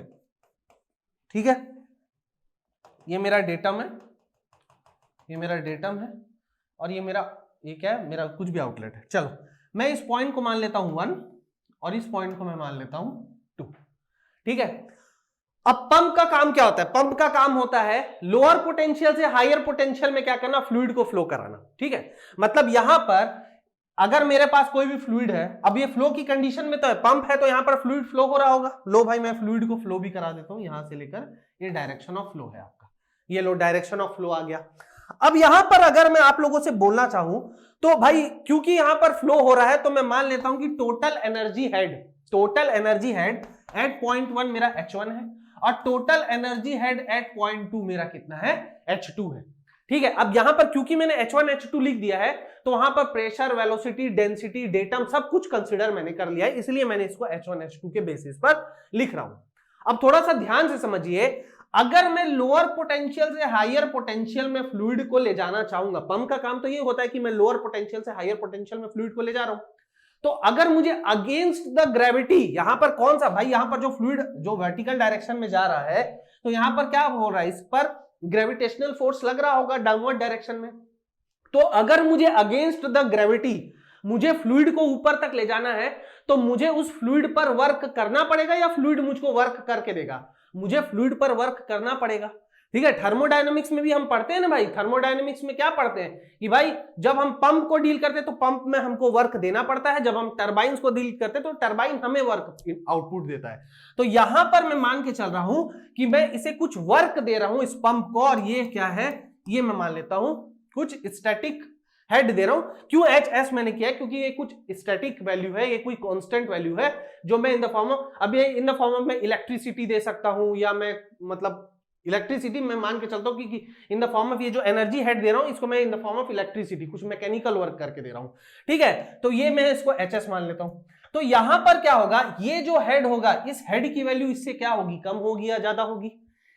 ठीक है, ये मेरा डेटम है, और ये क्या है, मेरा कुछ भी आउटलेट है। चलो मैं इस पॉइंट को मान लेता हूं 1 और इस पॉइंट को मैं मान लेता हूं 2। ठीक है, अब पंप का काम क्या होता है, पंप का काम होता है लोअर पोटेंशियल से हायर पोटेंशियल में क्या करना, फ्लूइड को फ्लो कराना। ठीक है, मतलब यहां पर अगर मेरे पास कोई भी फ्लूइड है, अब ये फ्लो की कंडीशन में तो है, पंप है तो यहां पर फ्लूइड फ्लो हो रहा होगा। लो भाई मैं फ्लूइड को फ्लो भी करा देता हूं, यहां से लेकर ये डायरेक्शन ऑफ फ्लो है आपका, ये लो डायरेक्शन ऑफ फ्लो आ गया। अब यहां पर अगर मैं आप लोगों से बोलना चाहूं तो भाई क्योंकि यहां पर फ्लो हो रहा है तो मैं मान लेता हूं कि total energy head eight point 1 मेरा H1 है और total energy head eight point 2 मेरा कितना है, H2 है। ठीक है, अब यहां पर क्योंकि मैंने H1 H2 लिख दिया है तो वहां पर प्रेशर, वेलोसिटी, डेंसिटी, डेटम सब कुछ कंसीडर मैंने कर लिया है, इसलिए मैंने इसको H1 H2 के बेसिस पर लिख रहा हूं। अब थोड़ा सा ध्यान से समझिए, अगर मैं लोअर पोटेंशियल से हायर पोटेंशियल में फ्लूइड को ले जाना चाहूंगा, पंप का काम तो ये होता है कि मैं लोअर पोटेंशियल से हायर पोटेंशियल में फ्लूइड को ले जा रहा हूं, तो अगर मुझे अगेंस्ट द ग्रेविटी, यहां पर कौन सा भाई, यहां पर जो फ्लूइड जो वर्टिकल डायरेक्शन में जा रहा है, तो यहां पर क्या हो रहा है, इस पर ग्रेविटेशनल फोर्स लग रहा होगा डाउनवर्ड डायरेक्शन में। तो अगर मुझे अगेंस्ट द ग्रेविटी मुझे फ्लूइड को ऊपर तक ले जाना है तो मुझे उस फ्लूइड पर वर्क करना पड़ेगा या फ्लूइड मुझको वर्क करके देगा? मुझे फ्लूइड पर वर्क करना पड़ेगा। ठीक है, थर्मोडायनेमिक्स में भी हम पढ़ते हैं ना भाई, थर्मोडायनेमिक्स में क्या पढ़ते हैं कि भाई जब हम पंप को डील करते हैं तो पंप में हमको वर्क देना पड़ता है, जब हम टरबाइन्स को डील करते हैं तो टरबाइन हमें वर्क आउटपुट देता है। तो यहां पर मैं मान के चल रहा हूं कि मैं इसे कुछ वर्क दे रहा हूं इस पंप को, और ये क्या है, ये मैं मान लेता हूं कुछ स्टैटिक हेड दे रहा हूं। क्यों HS मैंने किया है, क्योंकि ये कुछ स्टैटिक वैल्यू है, ये कोई कांस्टेंट वैल्यू है जो मैं इन द फॉर्म ऑफ, अब ये इन द फॉर्म ऑफ मैं इलेक्ट्रिसिटी दे सकता हूं, या मैं मतलब इलेक्ट्रिसिटी मैं मान के चलता हूं कि इन द फॉर्म ऑफ ये जो एनर्जी हेड दे रहा हूं इसको मैं in the form of electricity कुछ मैकेनिकल वर्क करके दे रहा हूं। ठीक है, तो ये मैं इसको HS मान लेता हूं। तो यहां पर क्या होगा, ये जो हेड होगा इस हेड की वैल्यू इससे क्या होगी, कम होगी या ज्यादा होगी?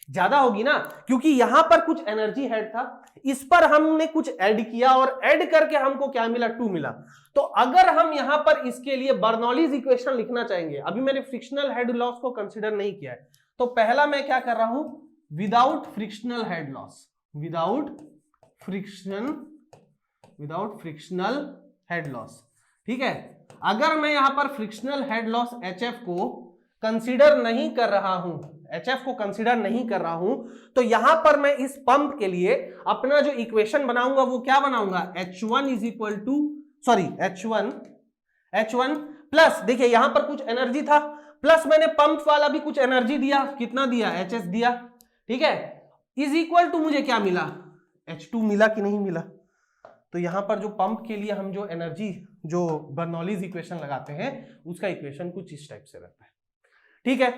ज्यादा होगी ना, क्योंकि यहां पर कुछ एनर्जी हेड था, इस पर हमने कुछ ऐड किया और ऐड करके हमको क्या मिला, 2 मिला। तो अगर हम यहां पर इसके लिए बर्नौलीज इक्वेशन लिखना चाहेंगे, अभी मैंने फ्रिक्शनल हेड लॉस को कंसीडर नहीं किया है, तो पहला मैं क्या कर रहा हूं, without frictional head loss, without frictional head loss. ठीक है, अगर मैं यहां पर फ्रिक्शनल हेड लॉस HF को कंसीडर नहीं कर रहा हूं, HF को कंसीडर नहीं कर रहा हूं, तो यहां पर मैं इस पंप के लिए अपना जो इक्वेशन बनाऊंगा वो क्या बनाऊंगा, H1 is equal to, sorry H1 plus, देखिए यहां पर कुछ एनर्जी था, प्लस मैंने पंप वाला भी कुछ एनर्जी दिया, कितना दिया, HS दिया। ठीक है, इज इक्वल टू मुझे क्या मिला, H2 मिला कि नहीं मिला? तो यहां पर जो पंप के लिए हम जो एनर्जी जो बर्नौलीज इक्वेशन लगाते हैं उसका इक्वेशन कुछ इस टाइप से रहता है। ठीक है,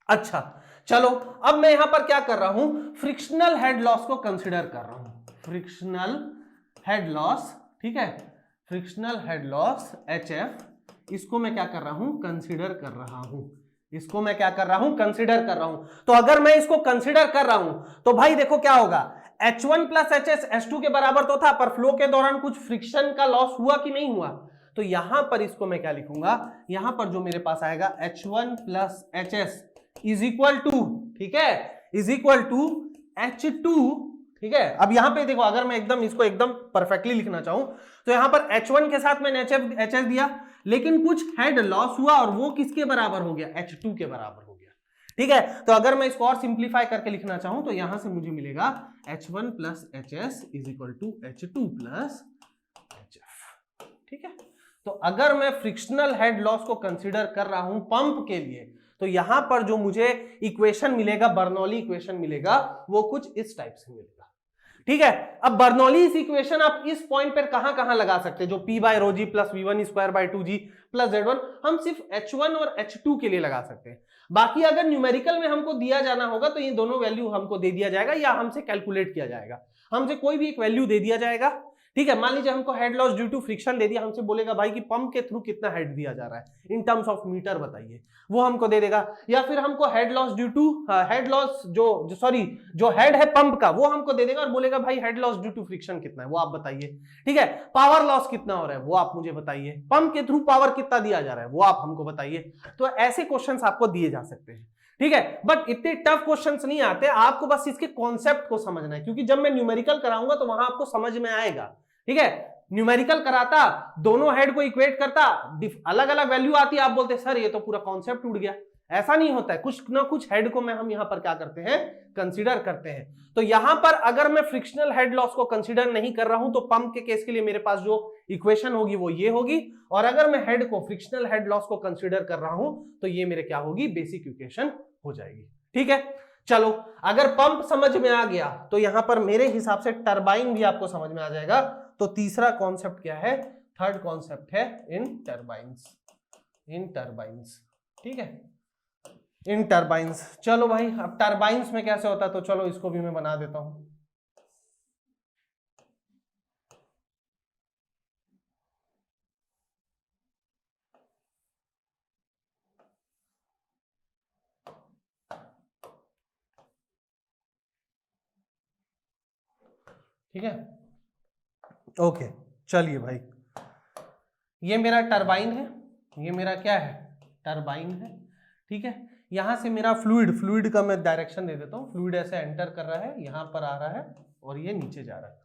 अच्छा चलो, अब मैं यहां पर क्या कर रहा हूं, फ्रिक्शनल हेड लॉस को कंसीडर कर रहा हूं, फ्रिक्शनल हेड लॉस। ठीक है, फ्रिक्शनल हेड लॉस HF, इसको मैं क्या कर रहा हूं, कंसीडर कर रहा हूं, इसको मैं क्या कर रहा हूं, कंसीडर कर रहा हूं। तो अगर मैं इसको कंसीडर कर रहा हूं तो भाई देखो क्या होगा, H1 प्लस HS H2 के बराबर तो था, पर फ्लो के दौरान कुछ फ्रिक्शन का लॉस हुआ कि नहीं हुआ? तो यहां पर इसको मैं क्या लिखूंगा, यहां पर जो मेरे पास आएगा H1 plus HS is equal to, ठीक है, इज इक्वल टू H2। ठीक है, अब यहां पे देखो, अगर मैं एकदम इसको एकदम परफेक्टली लिखना चाहूं तो यहां पर H1 के साथ मैंने HS दिया, लेकिन कुछ हेड लॉस हुआ और वो किसके बराबर हो गया, H2 के बराबर हो गया। ठीक है, तो अगर मैं इसको और सिंप्लीफाई करके लिखना चाहूं तो यहां से मुझे मिलेगा H1 plus HS is equal to H2 plus HF। ठीक है, तो अगर मैं फ्रिक्शनल हेड लॉस को कंसीडर कर रहा हूं पंप के लिए, तो यहां पर जो मुझे इक्वेशन मिलेगा, बर्नौली इक्वेशन मिलेगा, वो कुछ इस टाइप से मिलेगा। ठीक है, अब बर्नौलीज इक्वेशन आप इस पॉइंट पर कहां लगा सकते हैं, जो P by rho ji plus V1 square by 2G plus Z1, हम सिर्फ H1 और H2 के लिए लगा सकते हैं। बाकी अगर न्यूमेरिकल में हमको दिया जाना होगा तो ये दोनों वैल्यू हमको दे दिया जाएगा या हमसे कैलकुलेट किया जाएगा, हमसे कोई भी एक वैल्यू दे दिया जाएगा। ठीक है, मान लीजिए हमको head loss due to friction दे दिया, हमसे बोलेगा भाई कि पंप के थ्रू कितना हेड दिया जा रहा है इन टर्म्स ऑफ मीटर बताइए, वो हमको दे देगा। या फिर हमको head loss due to head loss जो हेड है पंप का वो हमको दे देगा और बोलेगा भाई head loss due to friction कितना है वो आप बताइए। ठीक है, पावर लॉस कितना हो रहा है वो आप मुझे बताइए, पंप के थ्रू पावर कितना दिया जा रहा है वो आप हमको बताइए। तो ऐसे क्वेश्चंस आपको दिए जा सकते हैं। ठीक है, बट इतने टफ क्वेश्चंस नहीं आते, आपको बस इसके कॉन्सेप्ट को समझना है, क्योंकि जब मैं न्यूमेरिकल कराऊंगा तो वहां आपको समझ में आएगा। ठीक है, न्यूमेरिकल कराता, दोनों हेड को इक्वेट करता, अलग अलग वैल्यू आती, आप बोलते सर ये तो पूरा कॉन्सेप्ट उड़ गया। ऐसा नहीं होता है, कुछ ना कुछ हेड को मैं हम यहां पर क्या करते हैं, कंसीडर करते हैं। तो यहां पर अगर मैं फ्रिक्शनल हेड लॉस को कंसीडर नहीं कर रहा हूं तो पंप के केस के लिए मेरे पास जो इक्वेशन होगी वो ये होगी, और अगर मैं हेड को फ्रिक्शनल हेड लॉस को कंसीडर कर रहा हूं तो ये मेरे क्या होगी, बेसिक इक्वेशन हो जाएगी। ठीक है, चलो अगर पंप समझ में आ गया तो यहां पर मेरे हिसाब से टरबाइन भी आपको समझ में आ जाएगा। तो तीसरा कॉन्सेप्ट क्या है, थर्ड कॉन्सेप्ट है इन टरबाइंस। ठीक है, इन टरबाइंस। चलो भाई, अब टरबाइंस में कैसे होता है तो चलो इसको भी मैं बना देता हूं। ठीक है, ओके चलिए भाई, ये मेरा टरबाइन है, ये मेरा क्या है, टरबाइन है। ठीक है, यहां से मेरा फ्लूइड का मैं डायरेक्शन दे देता हूँ, फ्लूइड ऐसे एंटर कर रहा है, यहां पर आ रहा है और ये नीचे जा रहा है।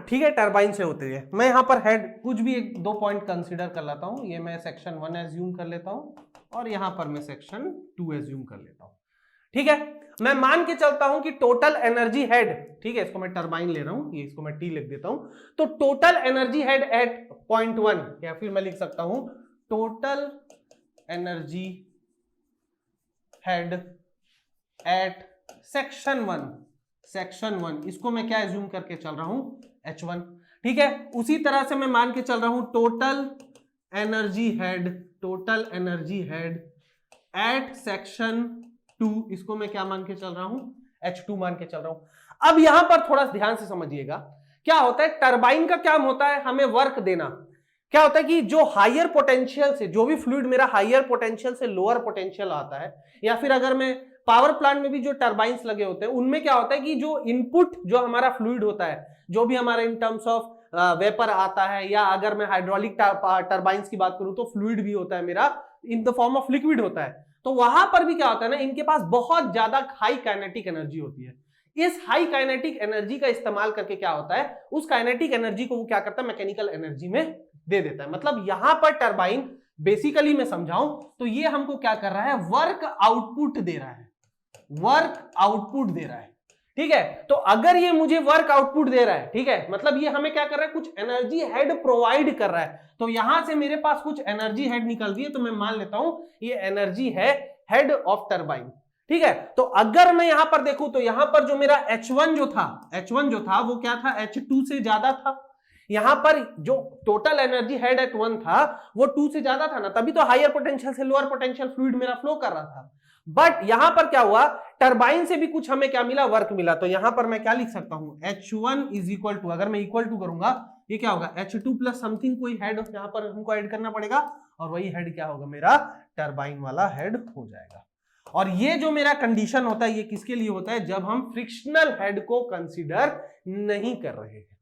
ठीक है, टरबाइन से होते हुए मैं यहाँ पर हेड कुछ भी 1-2 पॉइंट कंसीडर कर लेता हूँ। ये मैं सेक्शन 1 एज्यूम कर लेता हूँ और यहाँ पर मैं सेक्शन 2 एज्यूम कर लेता हूँ। ठीक है, मैं मान के चलता हूं कि टोटल एनर्जी हेड, ठीक है, इसको मैं टरबाइन ले रहा हूं, ये इसको मैं टी लिख देता हूं, तो total energy head eight point 1, या फिर मैं लिख सकता हूं total energy head eight section 1, इसको मैं क्या एज्यूम करके चल रहा हूं, H1। ठीक है, उसी तरह से मैं मान के चल रहा हूं total energy head eight section 2, इसको मैं क्या मान के चल रहा हूं, H2 मान के चल रहा हूं। अब यहां पर थोड़ा ध्यान से समझिएगा, क्या होता है, टरबाइन का काम होता है हमें वर्क देना। क्या होता है कि जो हायर पोटेंशियल से, जो भी फ्लूइड मेरा हायर पोटेंशियल से लोअर पोटेंशियल आता है, या फिर अगर मैं पावर प्लांट में भी जो टरबाइंस लगे होते हैं उनमें क्या होता है कि जो इनपुट जो हमारा फ्लूइड होता है, जो भी हमारा इन टर्म्स ऑफ वेपर आता है, या अगर मैं हाइड्रोलिक टरबाइंस की बात करूं तो फ्लूइड भी होता है मेरा in the form of liquid होता है, तो वहां पर भी क्या होता है ना, इनके पास बहुत ज्यादा हाई काइनेटिक एनर्जी होती है। इस हाई काइनेटिक एनर्जी का इस्तेमाल करके क्या होता है, उस काइनेटिक एनर्जी को वो क्या करता है, मैकेनिकल एनर्जी में दे देता है। मतलब यहां पर टरबाइन बेसिकली मैं समझाऊं तो ये हमको क्या कर रहा है, वर्क आउटपुट दे रहा है, ठीक है। तो अगर ये मुझे वर्क आउटपुट दे रहा है, ठीक है, मतलब ये हमें क्या कर रहा है, कुछ एनर्जी हेड प्रोवाइड कर रहा है, तो यहां से मेरे पास कुछ एनर्जी हेड निकल रही है, तो मैं मान लेता हूं ये एनर्जी है हेड ऑफ टरबाइन। ठीक है, तो अगर मैं यहां पर देखूं तो यहां पर जो मेरा H1 जो था वो क्या था, H2 से ज्यादा था। यहां पर जो टोटल एनर्जी हेड एट 1 था वो 2 से ज्यादा था ना, तभी तो हायर पोटेंशियल से लोअर पोटेंशियल फ्लूइड मेरा फ्लो कर रहा था। बट यहां पर क्या हुआ, टरबाइन से भी कुछ हमें क्या मिला, वर्क मिला। तो यहां पर मैं क्या लिख सकता हूं, H1 इज इक्वल टू, अगर मैं इक्वल टू करूंगा ये क्या होगा, H2 प्लस समथिंग, कोई हेड यहां पर हमको ऐड करना पड़ेगा, और वही हेड क्या होगा, मेरा टरबाइन वाला हेड हो जाएगा। और ये जो मेरा कंडीशन होता है ये किसके लिए होता है, जब हम फ्रिक्शनल हेड को कंसीडर नहीं कर रहे हैं।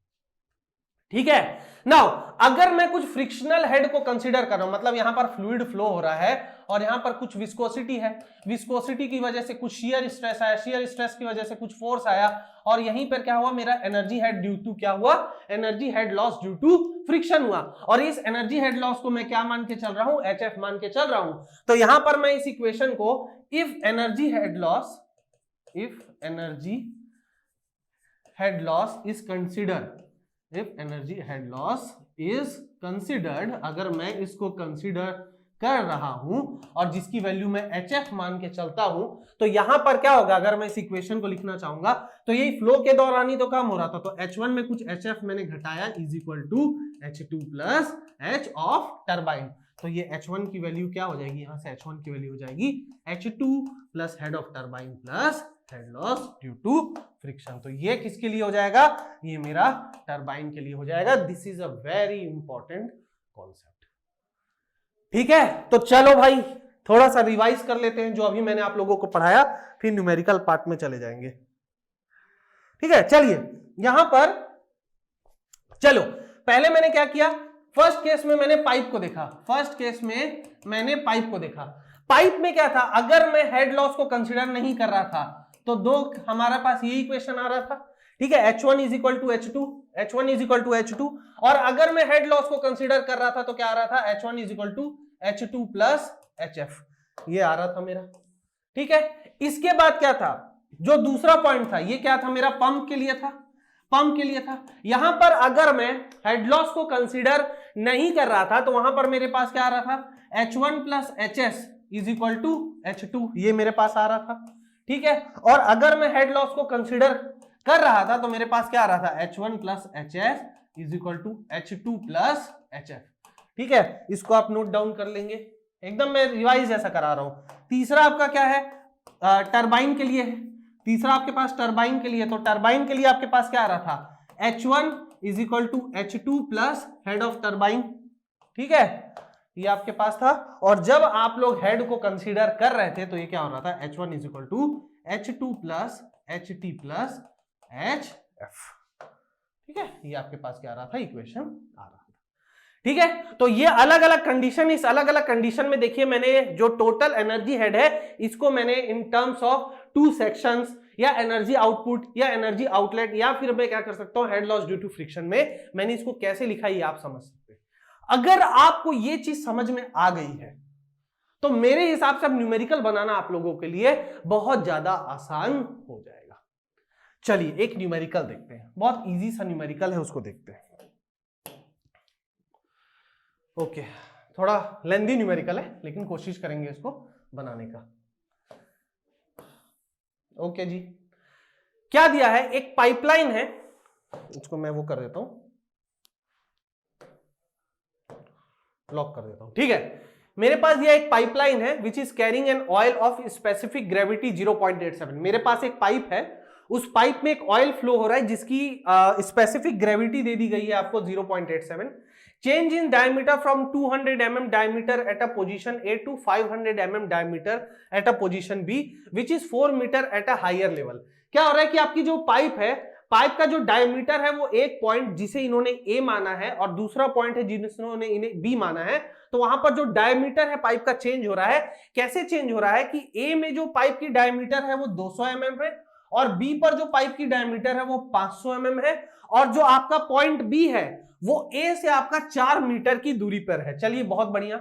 ठीक है, नाउ अगर मैं कुछ फ्रिक्शनल हेड को कंसीडर कर रहा हूं, मतलब यहां पर फ्लूइड फ्लो हो रहा है और यहां पर कुछ विस्कोसिटी है, विस्कोसिटी की वजह से कुछ शियर स्ट्रेस आया, शियर स्ट्रेस की वजह से कुछ फोर्स आया, और यहीं पर क्या हुआ, मेरा एनर्जी हेड ड्यू टू क्या हुआ, energy head loss due to friction हुआ। और इस एनर्जी हेड लॉस को मैं क्या मान के चल रहा हूं, HF मान के चल रहा हूं। तो यहां पर मैं इस इक्वेशन को if energy head loss is considered, if energy head loss is considered, अगर मैं इसको कंसीडर कर रहा हूं और जिसकी वैल्यू मैं HF मान के चलता हूं, तो यहां पर क्या होगा, अगर मैं इस इक्वेशन को लिखना चाहूंगा तो यही फ्लो के दौरान ही तो काम हो रहा था, तो H1 में कुछ HF मैंने घटाया is equal to H2 plus H of turbine. तो ये H1 की वैल्यू क्या हो जाएगी, यहां से H1 की वैल्यू हो जाएगी H2 plus head of turbine plus head loss due to friction. तो ये किसके लिए हो जाएगा, ये मेरा टरबाइन के लिए हो जाएगा। This is a very important concept. ठीक है, तो चलो भाई थोड़ा सा रिवाइज कर लेते हैं जो अभी मैंने आप लोगों को पढ़ाया, फिर न्यूमेरिकल पार्ट में चले जाएंगे। ठीक है, चलिए यहां पर चलो, पहले मैंने क्या किया, फर्स्ट केस में मैंने पाइप को देखा, पाइप में क्या था, अगर मैं हेड लॉस को कंसीडर नहीं कर रहा था तो दो हमारे पास यही इक्वेशन आ रहा था। ठीक है, H1 is equal to H2, और अगर मैं हेड लॉस को कंसीडर कर रहा था तो क्या आ रहा था, H1 is equal to H2 plus HF, ये आ रहा था मेरा। ठीक है, इसके बाद क्या था, जो दूसरा पॉइंट था ये क्या था, मेरा पंप के लिए था। यहां पर अगर मैं हेड लॉस को कंसीडर नहीं कर रहा था तो वहां पर मेरे पास क्या आ रहा था, H1 plus HS is equal to H2, ये मेरे पास आ रहा था। ठीक है, और अगर मैं हेड लॉस को कंसीडर कर रहा था तो मेरे पास क्या आ रहा था, H1 plus HS is equal to H2 plus HF। ठीक है, इसको आप नोट डाउन कर लेंगे, एकदम मैं रिवाइज जैसा करा रहा हूं। तीसरा आपका क्या है, टरबाइन के लिए है, तीसरा आपके पास टरबाइन के लिए, तो टरबाइन के लिए आपके पास क्या आ रहा था, H1 is equal to H2 plus head of turbine. ठीक है, ये आपके पास था, और जब आप लोग हेड को कंसीडर कर रहे थे तो ये क्या हो रहा था, H1 is equal to H2 plus HT plus HF। ठीक है, ये आपके पास क्या आ रहा था, इक्वेशन आ रहा था। ठीक है, तो ये अलग अलग कंडीशन, इस अलग अलग कंडीशन में देखिए मैंने जो टोटल एनर्जी हेड है इसको मैंने इन टर्म्स ऑफ 2 सेक्शंस या एनर्जी आउटपुट या एनर्जी आउटलेट या फिर मैं क्या कर सकता हूं head loss due to friction में मैंने इसको कैसे लिखा ये आप समझ सकते हैं। अगर आपको ये चीज समझ में आ गई है तो मेरे हिसाब से अब न्यूमेरिकल बनाना आप लोगों के लिए बहुत ज्यादा आसान हो जाएगा। चलिए एक न्यूमेरिकल देखते हैं, बहुत इजी सा न्यूमेरिकल है, उसको देखते हैं। ओके, थोड़ा लेंदी न्यूमेरिकल है लेकिन कोशिश करेंगे इसको बनाने का। ओके जी, क्या दिया है, एक पाइपलाइन है, इसको मैं वो कर देता हूं, लॉक कर देता हूं। ठीक है, मेरे पास यह एक पाइपलाइन है which is carrying an oil of specific gravity 0.87। मेरे पास एक पाइप है, उस पाइप में एक ऑयल फ्लो हो रहा है जिसकी स्पेसिफिक ग्रेविटी दे दी गई है आपको 0.87। Change in diameter from 200 mm diameter at a position A to 500 mm diameter at a position B which is 4 metre at a higher level. क्या हो रहा है कि आपकी जो पाइप है, पाइप का जो डायमीटर है वो एक पॉइंट जिसे इन्होंने A माना है और दूसरा पॉइंट है जिन्होंने इन्हें B माना है, तो वहां पर जो डायमीटर है पाइप का चेंज हो रहा है। कैसे चेंज हो रहा है कि A में जो पाइप की डायमीटर है वो 200 mm है और B पर जो पाइप की डायमीटर है वो 500 mm है और जो आपका पॉइंट B है वो A से आपका 4 मीटर की दूरी पर है। चलिए बहुत बढ़िया।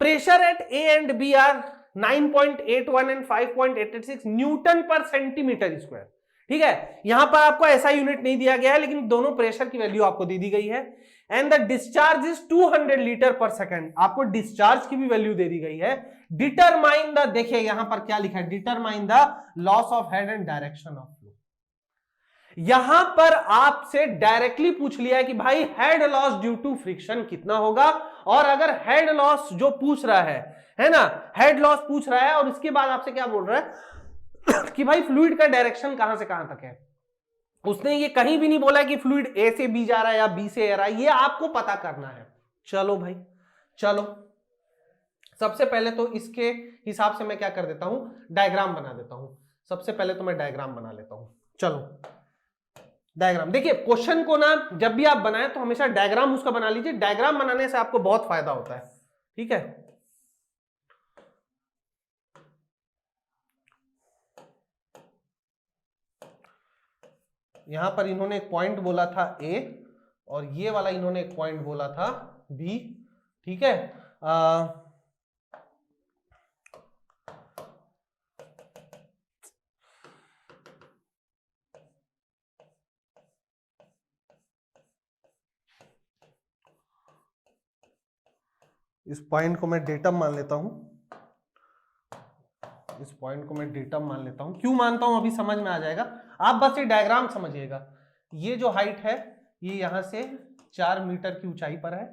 Pressure at A and B are 9.81 and 5.86 newton per centimetre square. ठीक है, यहां पर आपको ऐसा यूनिट नहीं दिया गया है लेकिन दोनों प्रेशर की वैल्यू आपको दे दी गई है। And the discharge is 200 litre पर सेकंड, आपको डिस्चार्ज की भी वैल्यू दे दी गई है। डिटरमाइन द, देखिए यहां पर क्या लिखा है, determine the loss of head and direction of flow. यहां पर आपसे डायरेक्टली पूछ लिया है कि भाई head loss due to friction कितना होगा, और अगर हेड लॉस जो पूछ रहा है ना, हेड लॉस पूछ रहा है और इसके बाद आपसे क्या बोल रहा है कि भाई फ्लूइड का डायरेक्शन कहां से कहां तक है। उसने ये कहीं भी नहीं बोला कि फ्लूइड ए से बी जा रहा है या बी से ए रहा है, ये आपको पता करना है। चलो भाई चलो, सबसे पहले तो इसके हिसाब से मैं क्या कर देता हूं, डायग्राम बना देता हूं। सबसे पहले तो मैं डायग्राम बना लेता हूं। चलो डायग्राम देखिए, क्वेश्चन को ना जब भी आप बनाएं तो हमेशा डायग्राम उसका बना लीजिए, डायग्राम बनाने से आपको बहुत फायदा होता है। ठीक है, यहां पर इन्होंने एक पॉइंट बोला था A और ये वाला इन्होंने एक पॉइंट बोला था B। ठीक है, इस पॉइंट को मैं डेटम मान लेता हूं, इस पॉइंट को मैं डेटम मान लेता हूं। क्यों मानता हूं अभी समझ में आ जाएगा, आप बस ये डायग्राम समझिएगा। ये जो हाइट है ये यहां से 4 मीटर की ऊंचाई पर है।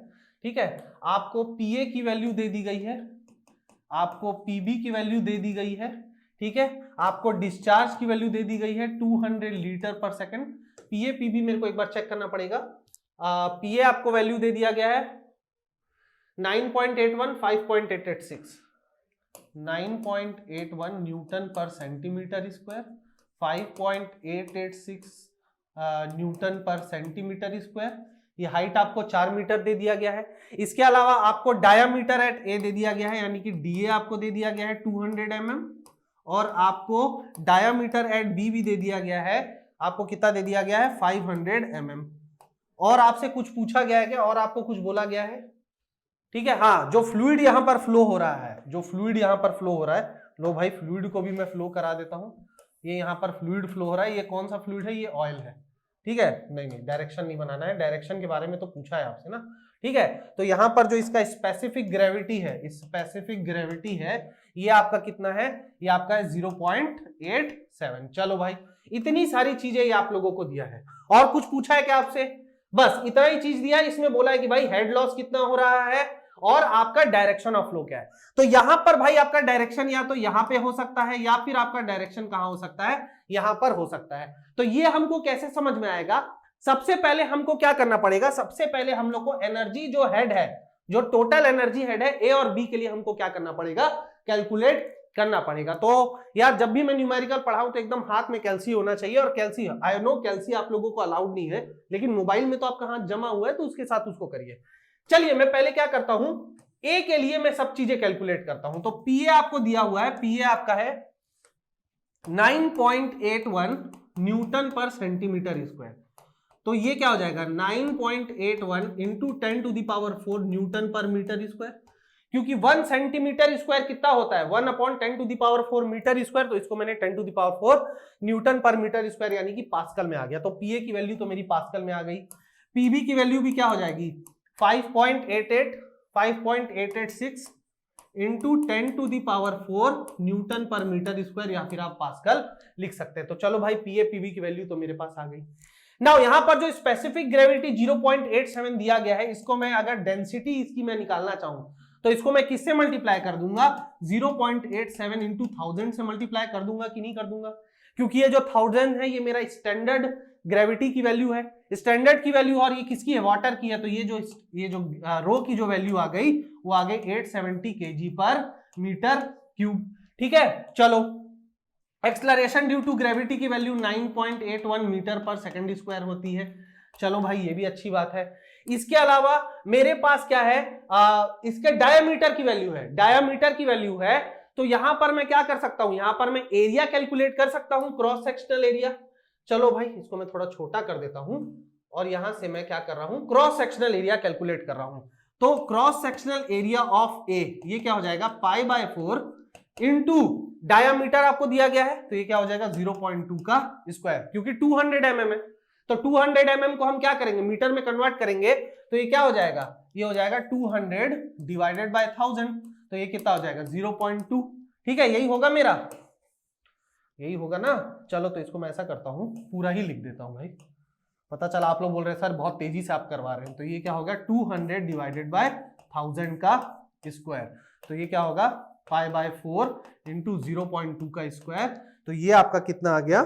ठीक है, आपको PA की वैल्यू दे दी गई है, आपको PB की वैल्यू दे दी गई है। ठीक है, आपको डिस्चार्ज की वैल्यू दे दी गई है 200 लीटर पर सेकंड। PA PB मेरे को एक बार चेक करना पड़ेगा। PA आपको वैल्यू दे दिया गया है 9.81 5.886, 9.81 Newton per centimetre square, 5.886 Newton per centimetre square. ये हाइट आपको 4 मीटर दे दिया गया है। इसके अलावा आपको डायामीटर एट A दे दिया गया है, यानी कि DA आपको दे दिया गया है 200 mm, और आपको डायामीटर एट B भी दे दिया गया है, आपको कितना दे दिया गया है 500 mm। और आपसे कुछ पूछा गया है क्या, और आपको कुछ बोला गया है? ठीक है, हाँ, जो फ्लूइड यहां पर फ्लो हो रहा है, जो फ्लूइड यहां पर फ्लो हो रहा है, लो भाई फ्लूइड को भी मैं फ्लो करा देता हूं। ये यहां पर फ्लूइड फ्लो हो रहा है, ये कौन सा फ्लूइड है, ये ऑयल है। ठीक है, नहीं डायरेक्शन नहीं बनाना है, डायरेक्शन के बारे में तो पूछा है आपसे ना। ठीक है, तो यहां पर जो इसका स्पेसिफिक ग्रेविटी है, स्पेसिफिक ग्रेविटी है, ये आपका कितना है, ये आपका है 0.87। चलो भाई, इतनी सारी चीजें ये आप लोगों को दिया है। और कुछ पूछा है क्या आपसे? बस इतना ही चीज दिया है। इसमें बोला है कि भाई हेड लॉस कितना हो रहा है और आपका डायरेक्शन ऑफ फ्लो क्या है। तो यहां पर भाई आपका डायरेक्शन या तो यहां पे हो सकता है या फिर आपका डायरेक्शन कहां हो सकता है, यहां पर हो सकता है। तो ये हमको कैसे समझ में आएगा? सबसे पहले हमको क्या करना पड़ेगा, सबसे पहले हम लोग को एनर्जी जो हेड है, जो टोटल एनर्जी हेड है A और B के लिए हमको क्या करना पड़ेगा, कैलकुलेट करना पड़ेगा। तो यार जब भी मैं न्यूमेरिकल पढ़ाऊं तो एकदम हाथ में कैल्सी होना चाहिए, और कैल्सी, आई नो कैल्सी आप लोगों को अलाउड नहीं है, लेकिन मोबाइल में तो आपका हाथ जमा हुआ है तो उसके साथ उसको करिए। चलिए मैं पहले क्या करता हूं, ए के लिए मैं सब चीजें कैलकुलेट करता हूं। तो पीए आपको दिया हुआ है, पीए आपका है 9.81 न्यूटन पर सेंटीमीटर स्क्वायर। तो ये क्या हो जाएगा 9.81 into 10 to the power 4 newton per metre square, क्योंकि 1 सेंटीमीटर स्क्वायर कितना होता है 1/10 to the power 4 metre square, तो इसको मैंने 10 to the power 4 newton per metre square यानी कि पास्कल में आ गया। तो पीए की वैल्यू तो मेरी पास्कल में आ गई, पीबी की वैल्यू भी क्या हो जाएगी 5.886 into 10 to the power 4 newton per metre square, या फिर आप पास्कल लिख सकते हैं। तो चलो भाई पीए पीबी की वैल्यू तो मेरे पास आ गई। नाउ यहां पर जो स्पेसिफिक ग्रेविटी 0.87 दिया गया है, इसको मैं अगर डेंसिटी इसकी मैं निकालना चाहूं तो इसको मैं किससे मल्टीप्लाई कर दूंगा 0.87 इंटू 1000 से मल्टीप्लाई कर दूंगा कि नहीं कर दूंगा, क्योंकि ये जो 1000 है ये मेरा स्टैंडर्ड ग्रेविटी की वैल्यू है, स्टैंडर्ड की वैल्यू, और ये किसकी है वाटर की है। तो ये जो रो की जो वैल्यू आ गई वो आ गई 870 kg पर मीटर क्यूब। ठीक है, चलो एक्सलरेशन ड्यू टू ग्रेविटी की वैल्यू 9.81 मीटर पर सेकंड स्क्वायर होती है। चलो भाई ये भी अच्छी बात है। इसके अलावा मेरे पास क्या है, इसके डायामीटर की वैल्यू है, डायामीटर की वैल्यू है। तो यहां पर मैं क्या कर सकता हूं, यहां पर मैं एरिया कैलकुलेट कर सकता हूं, क्रॉस सेक्शनल एरिया। चलो भाई इसको मैं थोड़ा छोटा कर देता हूं, और यहां से मैं क्या कर रहा हूं क्रॉस सेक्शनल एरिया कैलकुलेट कर रहा हूं। तो क्रॉस सेक्शनल एरिया ऑफ ए ये क्या हो जाएगा π/4 इंटू डायामीटर आपको दिया गया है, तो ये क्या हो जाएगा 0.2 का स्क्वायर, क्योंकि 200 mm है। तो 200 mm को हम क्या करेंगे मीटर में कन्वर्ट करेंगे, तो ये क्या हो जाएगा, ये हो जाएगा 200 डिवाइडेड बाय 1000, तो ये कितना हो जाएगा 0.2। ठीक है, यही होगा मेरा, यही होगा ना। चलो तो इसको मैं ऐसा करता हूं पूरा ही लिख देता हूं भाई, पता चला आप लोग बोल रहे हैं सर बहुत तेजी से आप करवा रहे हैं। तो ये क्या होगा 200 डिवाइडेड बाय 1000 का स्क्वायर, तो ये क्या होगा π/4 इंटू 0.2 का स्क्वायर। तो ये आपका कितना आ गया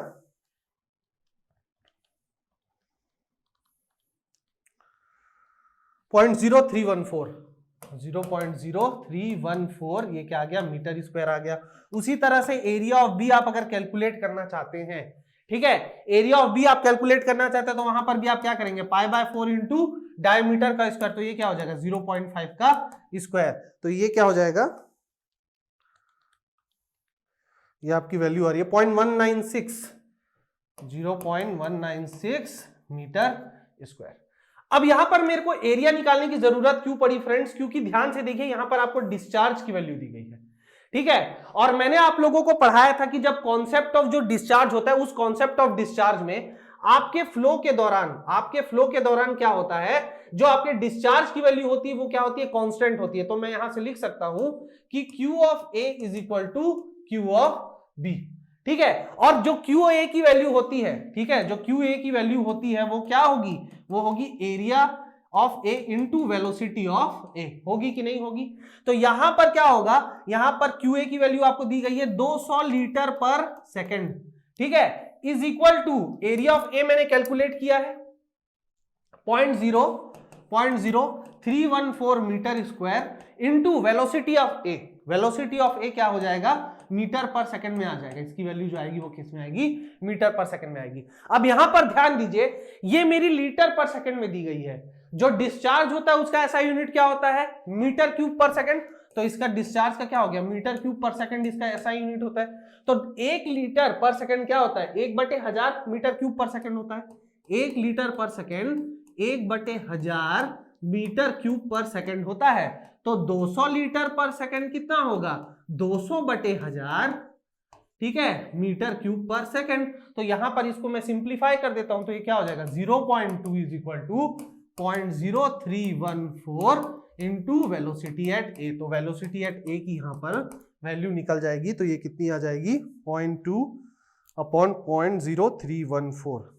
0.0314 ये क्या आ गया मीटर स्क्वायर आ गया। उसी तरह से एरिया ऑफ बी आप अगर कैलकुलेट करना चाहते हैं, ठीक है, एरिया ऑफ बी आप कैलकुलेट करना चाहते हैं तो वहां पर भी आप क्या करेंगे π/4 इंटू डायमीटर का स्क्वायर, तो ये क्या हो जाएगा 0.5 का स्क्वायर। तो ये क्या हो जाएगा, ये आपकी वैल्यू आ रही है 0.196 मीटर स्क्वायर। अब यहां पर मेरे को एरिया निकालने की जरूरत क्यों पड़ी फ्रेंड्स, क्योंकि ध्यान से देखिए यहां पर आपको डिस्चार्ज की वैल्यू दी गई है। ठीक है, और मैंने आप लोगों को पढ़ाया था कि जब कॉन्सेप्ट ऑफ जो डिस्चार्ज होता है, उस कॉन्सेप्ट ऑफ डिस्चार्ज में आपके फ्लो के दौरान क्या होता है, जो आपके डिस्चार्ज की वैल्यू होती है वो क्या होती है कांस्टेंट होती है। तो मैं यहां से लिख सकता हूं कि Q of A is equal to Q of B। ठीक है, और जो QA की वैल्यू होती है, ठीक है, जो QA की वैल्यू होती है वो क्या होगी, वो होगी area of A into velocity of A, होगी कि नहीं होगी। तो यहां पर क्या होगा, यहां पर QA की वैल्यू आपको दी गई है 200 लीटर पर सेकंड, ठीक है, is equal to area of A मैंने कैलकुलेट किया है 0.0314 metre square into velocity of A। Velocity of A क्या हो जाएगा मीटर पर सेकंड में आ जाएगा, इसकी वैल्यू जो आएगी वो किस में आएगी मीटर पर सेकंड में आएगी। अब यहां पर ध्यान दीजिए ये मेरी लीटर पर सेकंड में दी गई है, जो डिस्चार्ज होता है उसका ऐसा यूनिट क्या होता है मीटर क्यूब पर सेकंड, तो इसका डिस्चार्ज का क्या हो गया मीटर क्यूब पर सेकंड, इसका ऐसा यूनिट होता है। तो 1 लीटर पर सेकंड क्या होता है 1/1000 मीटर क्यूब पर सेकंड होता है। 1 लीटर पर सेकंड 1/1000 मीटर क्यूब पर सेकंड होता है। तो 200 लीटर पर सेकंड कितना होगा 200/1000, ठीक है, मीटर क्यूब पर सेकंड। तो यहां पर इसको मैं सिंप्लीफाई कर देता हूं, तो ये क्या हो जाएगा 0.2 is equal to 0.0314 into velocity at A. तो वेलोसिटी एट ए की यहां पर वैल्यू निकल जाएगी, तो ये कितनी आ जाएगी 0.2/0.0314।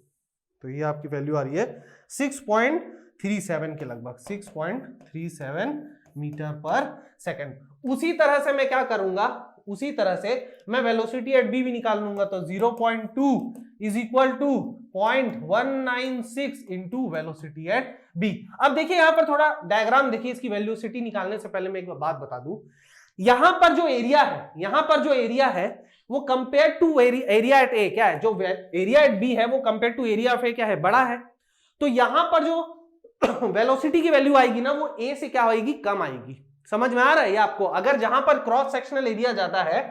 तो ये आपकी वैल्यू आ रही है 6.37 के लगभग, 6.37 मीटर पर सेकंड। उसी तरह से मैं क्या करूंगा, उसी तरह से मैं वेलोसिटी एट बी भी निकाल लूंगा। तो 0.2 is equal to 0.196 into velocity at B. अब देखिए यहां पर थोड़ा डायग्राम देखिए, इसकी वेलोसिटी निकालने से पहले मैं एक बात बता दूं, यहां पर जो एरिया है वो कंपेयर टू एरिया एट ए क्या है, जो एरिया एट बी है वो कंपेयर टू एरिया ऑफ ए क्या है, बड़ा है। तो यहां पर जो वेलोसिटी की वैल्यू आएगी ना वो ए से क्या होगी, कम आएगी। समझ में आ रहा है ये आपको? अगर जहां पर क्रॉस सेक्शनल एरिया ज्यादा है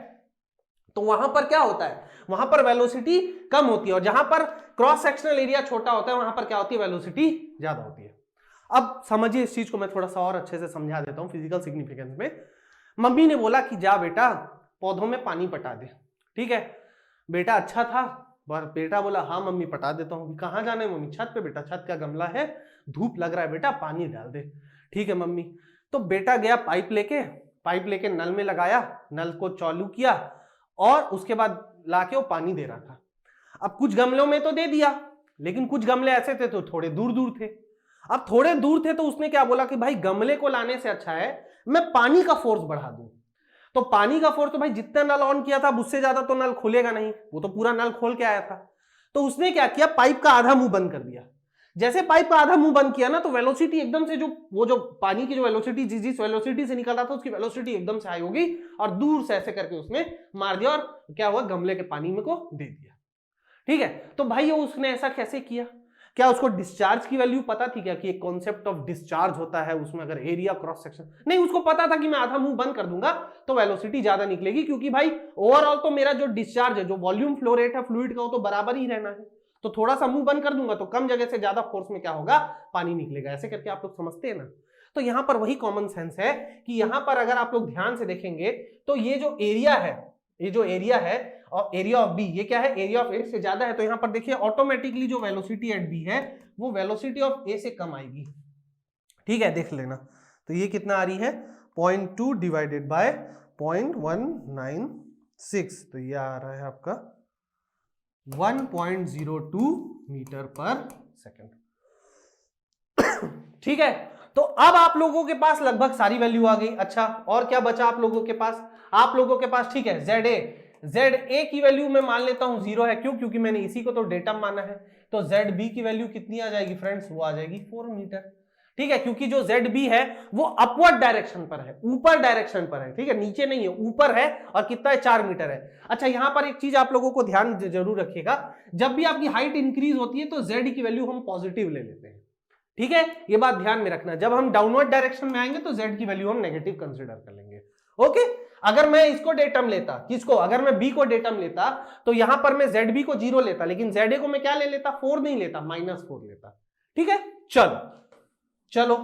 तो वहां पर क्या होता है, वहां पर वेलोसिटी कम होती है, और जहां पर क्रॉस सेक्शनल एरिया छोटा होता है वहां पर क्या होती है, वेलोसिटी ज्यादा होती है। अब समझिए इस चीज को मैं थोड़ा सा और अच्छे से समझा देता हूं फिजिकल सिग्निफिकेंस में। मम्मी ने बोला कि जा बेटा पौधों में पानी पटा दे। ठीक है बेटा, अच्छा था। बेटा बोला हाँ मम्मी पटा देता हूँ। कहाँ जाना है मम्मी? छत पे बेटा, छत का गमला है, धूप लग रहा है बेटा, पानी डाल दे। ठीक है मम्मी। तो बेटा गया पाइप लेके नल में लगाया, नल को चालू किया और उसके बाद लाके वो पानी दे रहा था। अब कुछ गमलों में तो दे दिया, लेकिन कुछ गमले ऐसे थे तो थोड़े दूर दूर थे। अब थोड़े दूर थे तो उसने क्या बोला कि भाई गमले को लाने से अच्छा है मैं पानी का फोर्स बढ़ा दूं। तो पानी का फोर्स तो भाई जितना नल ऑन किया था उससे ज्यादा तो नल खुलेगा नहीं, वो तो पूरा नल खोल के आया था। तो उसने क्या किया, पाइप का आधा मुंह बंद कर दिया। जैसे पाइप का आधा मुंह बंद किया ना तो वेलोसिटी एकदम से जो पानी की जो वेलोसिटी जिस वेलोसिटी से निकल रहा था उसकी वेलोसिटी एकदम से हाई होगी और दूर से ऐसे करके उसने मार दिया और क्या हुआ, गमले के पानी में को दे दिया। ठीक है, तो भाई उसने ऐसा कैसे किया? क्या उसको डिस्चार्ज की वैल्यू पता थी क्या, कि एक कॉन्सेप्ट ऑफ डिस्चार्ज होता है उसमें अगर एरिया क्रॉस सेक्शन? नहीं, उसको पता था कि मैं आधा मुंह बंद कर दूंगा तो वेलोसिटी ज्यादा निकलेगी, क्योंकि भाई ओवरऑल तो मेरा जो डिस्चार्ज है, जो वॉल्यूम फ्लो रेट है फ्लूइड का, वो तो बराबर ही रहना है। तो थोड़ा सा मुंह बंद कर दूंगा तो कम जगह से ज्यादा फोर्स में क्या होगा, पानी निकलेगा। ऐसे करके आप लोग समझते हैं ना? तो यहां पर वही कॉमन सेंस है कि यहां पर अगर आप लोग ध्यान से देखेंगे तो ये जो एरिया है और एरिया ऑफ बी, ये क्या है, एरिया ऑफ ए से ज्यादा है। तो यहां पर देखिए ऑटोमेटिकली जो वेलोसिटी एट बी है वो वेलोसिटी ऑफ ए से कम आएगी। ठीक है, देख लेना। तो ये कितना आ रही है, 0.2 डिवाइडेड बाय 0.196, तो ये आ रहा है आपका 1.02 मीटर पर सेकेंड। ठीक है, तो अब आप लोगों के पास लगभग सारी वैल्यू आ गई। अच्छा, और क्या बचा आप लोगों के पास? आप लोगों के पास ठीक है जेड ए की वैल्यू मैं मान लेता हूं 0 है। क्यों? क्योंकि मैंने इसी को तो डेटा माना है। तो जेड बी की वैल्यू कितनी आ जाएगी फ्रेंड्स? वो आ जाएगी 4 मीटर। ठीक है, क्योंकि जो जेड बी है वो अपवर्ड डायरेक्शन पर है, ऊपर डायरेक्शन पर है। ठीक है, नीचे नहीं है, ऊपर है। और कितना है, 4 मीटर है। अच्छा, यहां पर एक चीज आप लोगों को ध्यान जरूर रखिएगा, जब भी आपकी हाइट इंक्रीज होती है तो जेड की वैल्यू हम पॉजिटिव ले लेते हैं। ठीक है, ये बात ध्यान में रखना। जब हम डाउनवर्ड डायरेक्शन में आएंगे तो जेड की वैल्यू हम नेगेटिव कंसीडर कर लेंगे। ओके, अगर मैं इसको डेटम लेता, किसको, अगर मैं बी को डेटम लेता तो यहां पर मैं जेड बी को 0 लेता, लेकिन जेड ए को मैं क्या ले लेता, 4 नहीं लेता, -4 लेता। ठीक है, चलो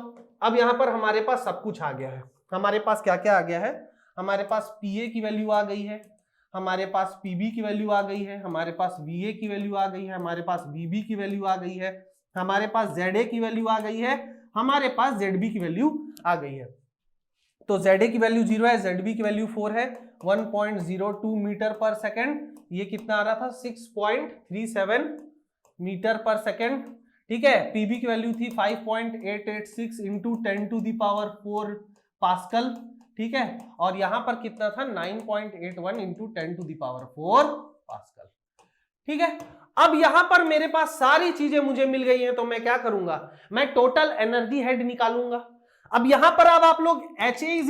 अब यहां पर हमारे पास सब कुछ आ गया है। हमारे पास क्या क्या आ गया है? हमारे पास पीए की वैल्यू आ गई है, हमारे पास पीबी की वैल्यू आ गई है, हमारे पास वीए की वैल्यू आ गई है, हमारे पास वीबी की वैल्यू आ गई है, हमारे पास ZA की वैल्यू आ गई है, हमारे पास ZB की वैल्यू आ गई है। तो ZA की वैल्यू 0 है, ZB की वैल्यू 4 है, 1.02 मीटर पर सेकेंड। ये कितना आ रहा था, 6.37 मीटर पर सेकेंड। ठीक है, PB की वैल्यू थी 5.886 इंटू 10⁴ पास्कल। ठीक है, और यहां पर कितना था, 9.81 इंटू 10⁴ पास्कल। ठीक है, अब यहां पर मेरे पास सारी चीजें मुझे मिल गई हैं, तो मैं क्या करूंगा, मैं टोटल एनर्जी हेड निकालूंगा। अब यहां पर अब आप लोग HA =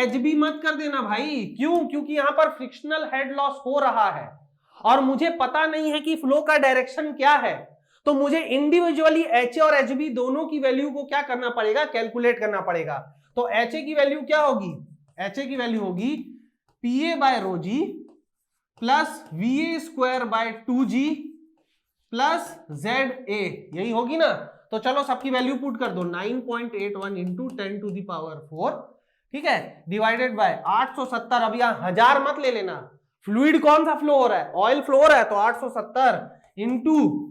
HB मत कर देना भाई। क्यों? क्योंकि यहां पर फ्रिक्शनल हेड लॉस हो रहा है और मुझे पता नहीं है कि फ्लो का डायरेक्शन क्या है। तो मुझे इंडिविजुअली HA और HB दोनों की वैल्यू को क्या करना पड़ेगा, कैलकुलेट करना पड़ेगा। तो HA की वैल्यू क्या होगी, HA की वैल्यू होगी PA/ρg plus VA²/2g plus ZA, यही होगी ना। तो चलो सबकी वैल्यू पुट कर दो, 9.81 इंटू 10⁴। ठीक है, डिवाइडेड बाय 870। अब यहां 1000 मत ले लेना, फ्लूइड कौन सा फ्लो हो रहा है, ऑयल फ्लो हो रहा है। तो 870 इंटू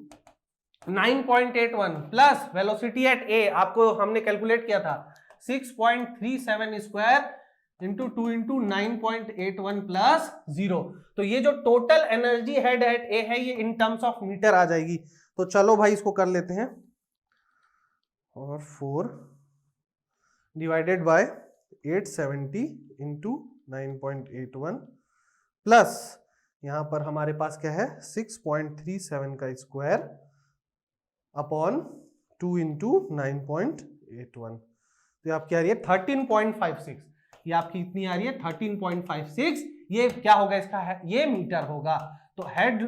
9.81 प्लस वेलोसिटी एट ए आपको हमने कैलकुलेट किया था 6.37 स्क्वायर इंटू 2 इंटू 9.81 प्लस 0। तो ये जो टोटल एनर्जी हेड एट ए है ये इन टर्म्स ऑफ मीटर आ जाएगी। तो चलो भाई इसको कर लेते हैं, और 4 डिवाइडेड बाय 870 इंटू 9.81 प्लस यहां पर हमारे पास क्या है, 6.37 का स्क्वायर अपॉन 2 इंटू 9.81। तो आप क्या रही है 13.56। ये आपकी कितनी आ रही है 13.56, ये क्या होगा इसका है, ये मीटर होगा। तो हेड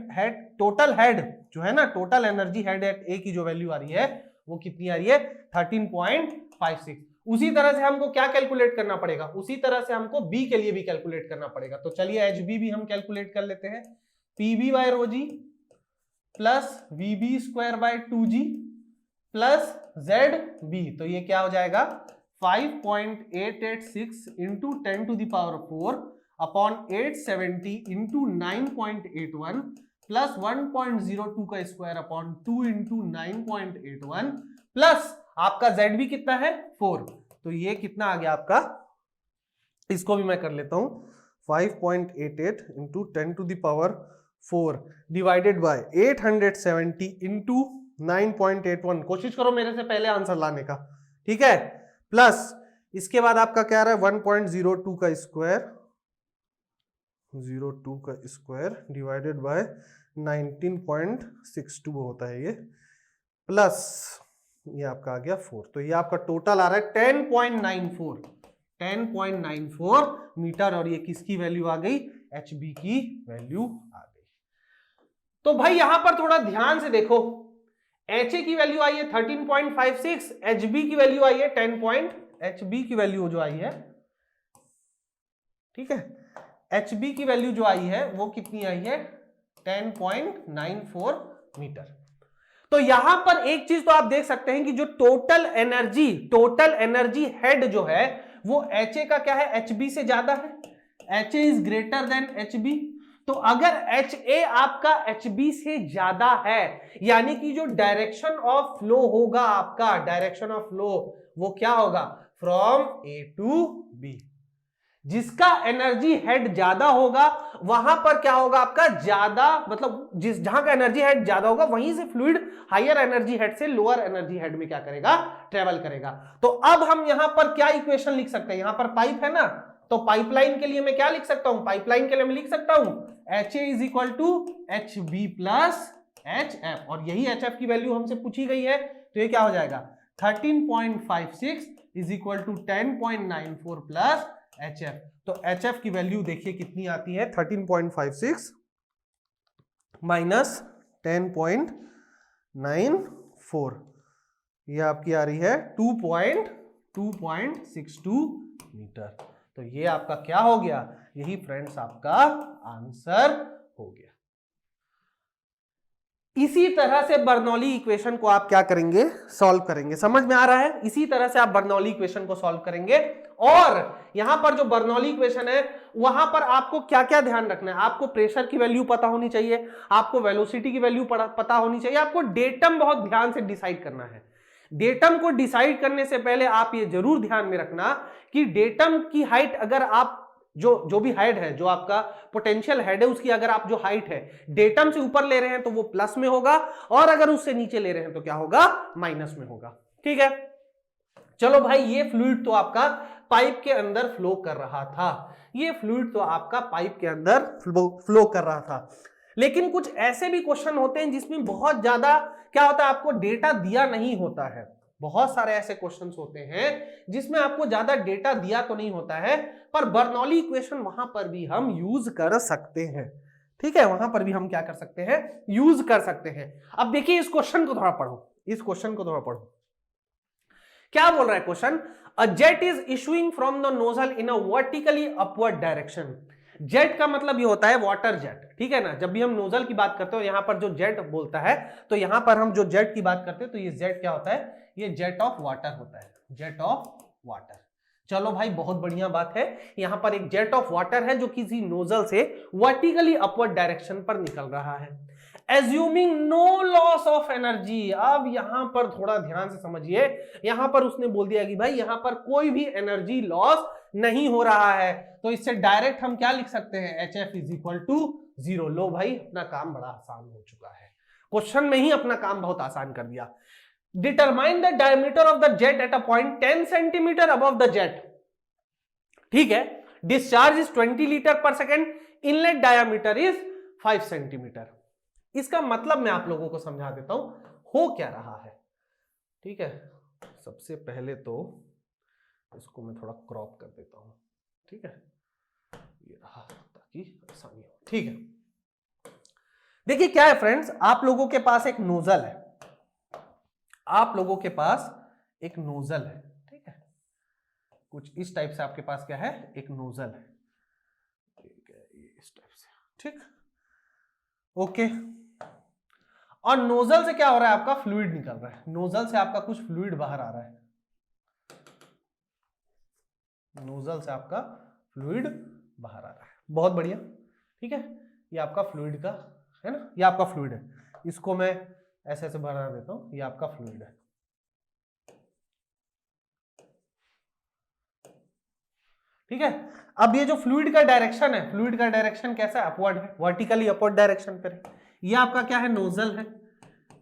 टोटल हेड जो है ना, टोटल एनर्जी हेड एट ए की जो वैल्यू आ रही है वो कितनी आ रही है 13.56। उसी तरह से हमको क्या कैलकुलेट करना पड़ेगा, उसी तरह से हमको बी के लिए भी कैलकुलेट करना पड़ेगा। तो चलिए एच बी भी हम कैलकुलेट कर लेते हैं, PB by rho ji plus VB square by 2g plus Z B. तो ये क्या हो जाएगा 5.886 into 10 to the power 4 upon 870 into 9.81 plus 1.02 का स्क्वायर अपॉन 2 इंटू 9.81 प्लस आपका जेड भी कितना है 4। तो ये कितना आ गया आपका, इसको भी मैं कर लेता हूं 5.88 into 10 to the power 4 divided by 870 into 9.81, कोशिश करो मेरे से पहले आंसर लाने का, ठीक है, प्लस इसके बाद आपका क्या आ रहा है 1.02 का स्क्वायर, 02 का स्क्वायर डिवाइडेड बाय 19.62 होता है ये, प्लस ये आपका आ गया 4। तो ये आपका टोटल आ रहा है 10.94 मीटर, और ये किसकी वैल्यू आ गई, एच बी की वैल्यू आ गई। तो भाई यहां पर थोड़ा ध्यान से देखो, एच ए की वैल्यू आई है 13.56, एच बी की वैल्यू आई है 10. एच बी की वैल्यू जो आई है, ठीक है, एच बी की वैल्यू जो आई है वो कितनी आई है 10.94 मीटर। तो यहां पर एक चीज तो आप देख सकते हैं कि जो टोटल एनर्जी हेड जो है वो एच ए का क्या है, एच बी से ज्यादा है, H A is greater than H B. तो अगर एच ए आपका एच बी से ज्यादा है, यानी कि जो डायरेक्शन ऑफ फ्लो होगा आपका, डायरेक्शन ऑफ फ्लो वो क्या होगा, फ्रॉम ए टू बी। जिसका एनर्जी हेड ज्यादा होगा वहां पर क्या होगा आपका, ज्यादा मतलब जहां का एनर्जी हेड ज्यादा होगा वहीं से फ्लूइड हायर एनर्जी हेड से लोअर एनर्जी हेड में क्या करेगा, ट्रेवल करेगा। तो अब हम यहां पर क्या इक्वेशन लिख सकते हैं, यहां पर पाइप है ना, तो पाइपलाइन के लिए मैं क्या लिख सकता हूं, पाइपलाइन के लिए मैं लिख सकता हूं H A is equal to H B plus H F, और यही एच एफ की वैल्यू हमसे पूछी गई है। तो ये क्या हो जाएगा 13.56 is equal to 10.94 plus H F. तो एच एफ की वैल्यू देखिए कितनी आती है 13.56 माइनस 10.94, ये आपकी आ रही है 2.62 मीटर। तो ये आपका क्या हो गया, यही फ्रेंड्स आपका आंसर हो गया। इसी तरह से बर्नौली इक्वेशन को आप क्या करेंगे, सॉल्व करेंगे, समझ में आ रहा है, इसी तरह से आप बर्नौली इक्वेशन को सॉल्व करेंगे। और यहां पर जो बर्नौली इक्वेशन है वहां पर आपको क्या क्या ध्यान रखना है, आपको प्रेशर की वैल्यू पता होनी चाहिए, आपको वेलोसिटी की वैल्यू पता होनी चाहिए, आपको डेटम बहुत ध्यान से डिसाइड करना है। डेटम को डिसाइड करने से पहले आप ये जरूर ध्यान में रखना कि डेटम की हाइट, अगर आप जो भी हाइट है, जो आपका पोटेंशियल हेड है उसकी अगर आप जो हाइट है डेटम से ऊपर ले रहे हैं तो वो प्लस में होगा, और अगर उससे नीचे ले रहे हैं तो क्या होगा, माइनस में होगा, ठीक है। चलो भाई, ये फ्लूइड तो आपका पाइप के अंदर फ्लो कर रहा था, ये फ्लूइड तो आपका पाइप के अंदर फ्लो कर रहा था। लेकिन कुछ ऐसे भी क्वेश्चन होते हैं जिसमें बहुत ज्यादा क्या होता है, आपको डेटा दिया नहीं होता है। बहुत सारे ऐसे क्वेश्चंस होते हैं जिसमें आपको ज्यादा डेटा दिया तो नहीं होता है, पर बर्नौली इक्वेशन वहां पर भी हम यूज कर सकते हैं, ठीक है, वहां पर भी हम क्या कर सकते हैं, यूज कर सकते हैं। अब देखिए इस क्वेश्चन को थोड़ा पढ़ो, इस क्वेश्चन को थोड़ा पढ़ो, क्या बोल रहा है question, a jet is issuing from the nozzle in a vertically upward direction. Jet का मतलब ये होता है वाटर जेट, ठीक है ना, जब भी हम नोजल की बात करते हो यहां पर जो जेट बोलता है, तो यहां पर हम जो जेट की बात करते हैं तो ये जेट क्या होता है, ये जेट ऑफ वाटर होता है, जेट ऑफ वाटर। चलो भाई बहुत बढ़िया बात है, यहां पर एक जेट ऑफ वाटर है जो किसी नोजल से वर्टिकली अपवर्ड डायरेक्शन पर निकल रहा है। Assuming no loss of energy, अब यहां पर थोड़ा ध्यान से समझिए, यहां पर उसने बोल दिया कि भाई यहां पर कोई भी एनर्जी लॉस नहीं हो रहा है, तो इससे डायरेक्ट हम क्या लिख सकते हैं, H F is equal to 0। लो भाई अपना काम बड़ा आसान हो चुका है, क्वेश्चन में ही अपना काम बहुत आसान कर दिया। Determine the diameter of the jet at a point 10 centimetre above the jet, ठीक है, डिस्चार्ज इज 20 लीटर पर second, inlet diameter is 5 centimetre. इसका मतलब मैं आप लोगों को समझा देता हूं हो क्या रहा है, ठीक है। सबसे पहले तो इसको मैं थोड़ा क्रॉप कर देता हूं, ठीक है, ये रहा ताकि आसानी हो। ठीक है, देखिए क्या है फ्रेंड्स, आप लोगों के पास एक नोजल है, आप लोगों के पास एक नोजल है, ठीक है, कुछ इस टाइप से आपके पास क्या है, एक नोजल है, इस टाइप से, ठीक, ओके। और नोजल से क्या हो रहा है, आपका फ्लूइड निकल रहा है, नोजल से आपका कुछ फ्लूइड बाहर आ रहा है, नोजल से आपका फ्लूइड बाहर आ रहा है, बहुत बढ़िया, ठीक है, ये आपका फ्लूइड का है ना, ये आपका फ्लूइड है, इसको मैं ऐसे ऐसे बना देता हूं, ये आपका फ्लूइड है, ठीक है। अब ये जो फ्लूइड का डायरेक्शन है, फ्लूइड का डायरेक्शन कैसा है, अपवर्ड है, वर्टिकली अपवर्ड डायरेक्शन पर है, ये आपका क्या है, नोजल है,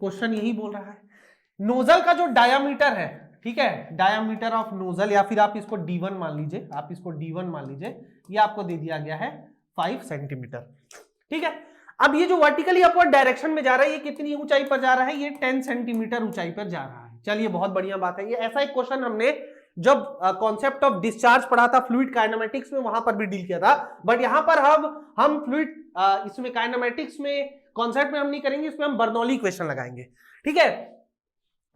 क्वेश्चन यही बोल रहा है। नोजल का जो डायामीटर है, ठीक है, डायामीटर ऑफ नोजल, या फिर आप इसको D1 मान लीजिए, आप इसको D1 मान लीजिए, ये आपको दे दिया गया है 5 सेंटीमीटर, ठीक है। अब ये जो वर्टिकली अपवर्ड डायरेक्शन में जा रहा है, ये कितनी ऊंचाई पर जा रहा है, ये 10 सेंटीमीटर ऊंचाई पर जा रहा है। चलिए बहुत बढ़िया बात है, ये ऐसा एक क्वेश्चन हमने जब कॉन्सेप्ट ऑफ डिस्चार्ज पढ़ा था फ्लूइड काइनेमेटिक्स में, वहां पर भी डील किया था, बट यहां पर हम फ्लूइड इसमें काइनेमेटिक्स में कॉन्सेप्ट में हम नहीं करेंगे, इसमें हम बर्नौली इक्वेशन लगाएंगे, ठीक है।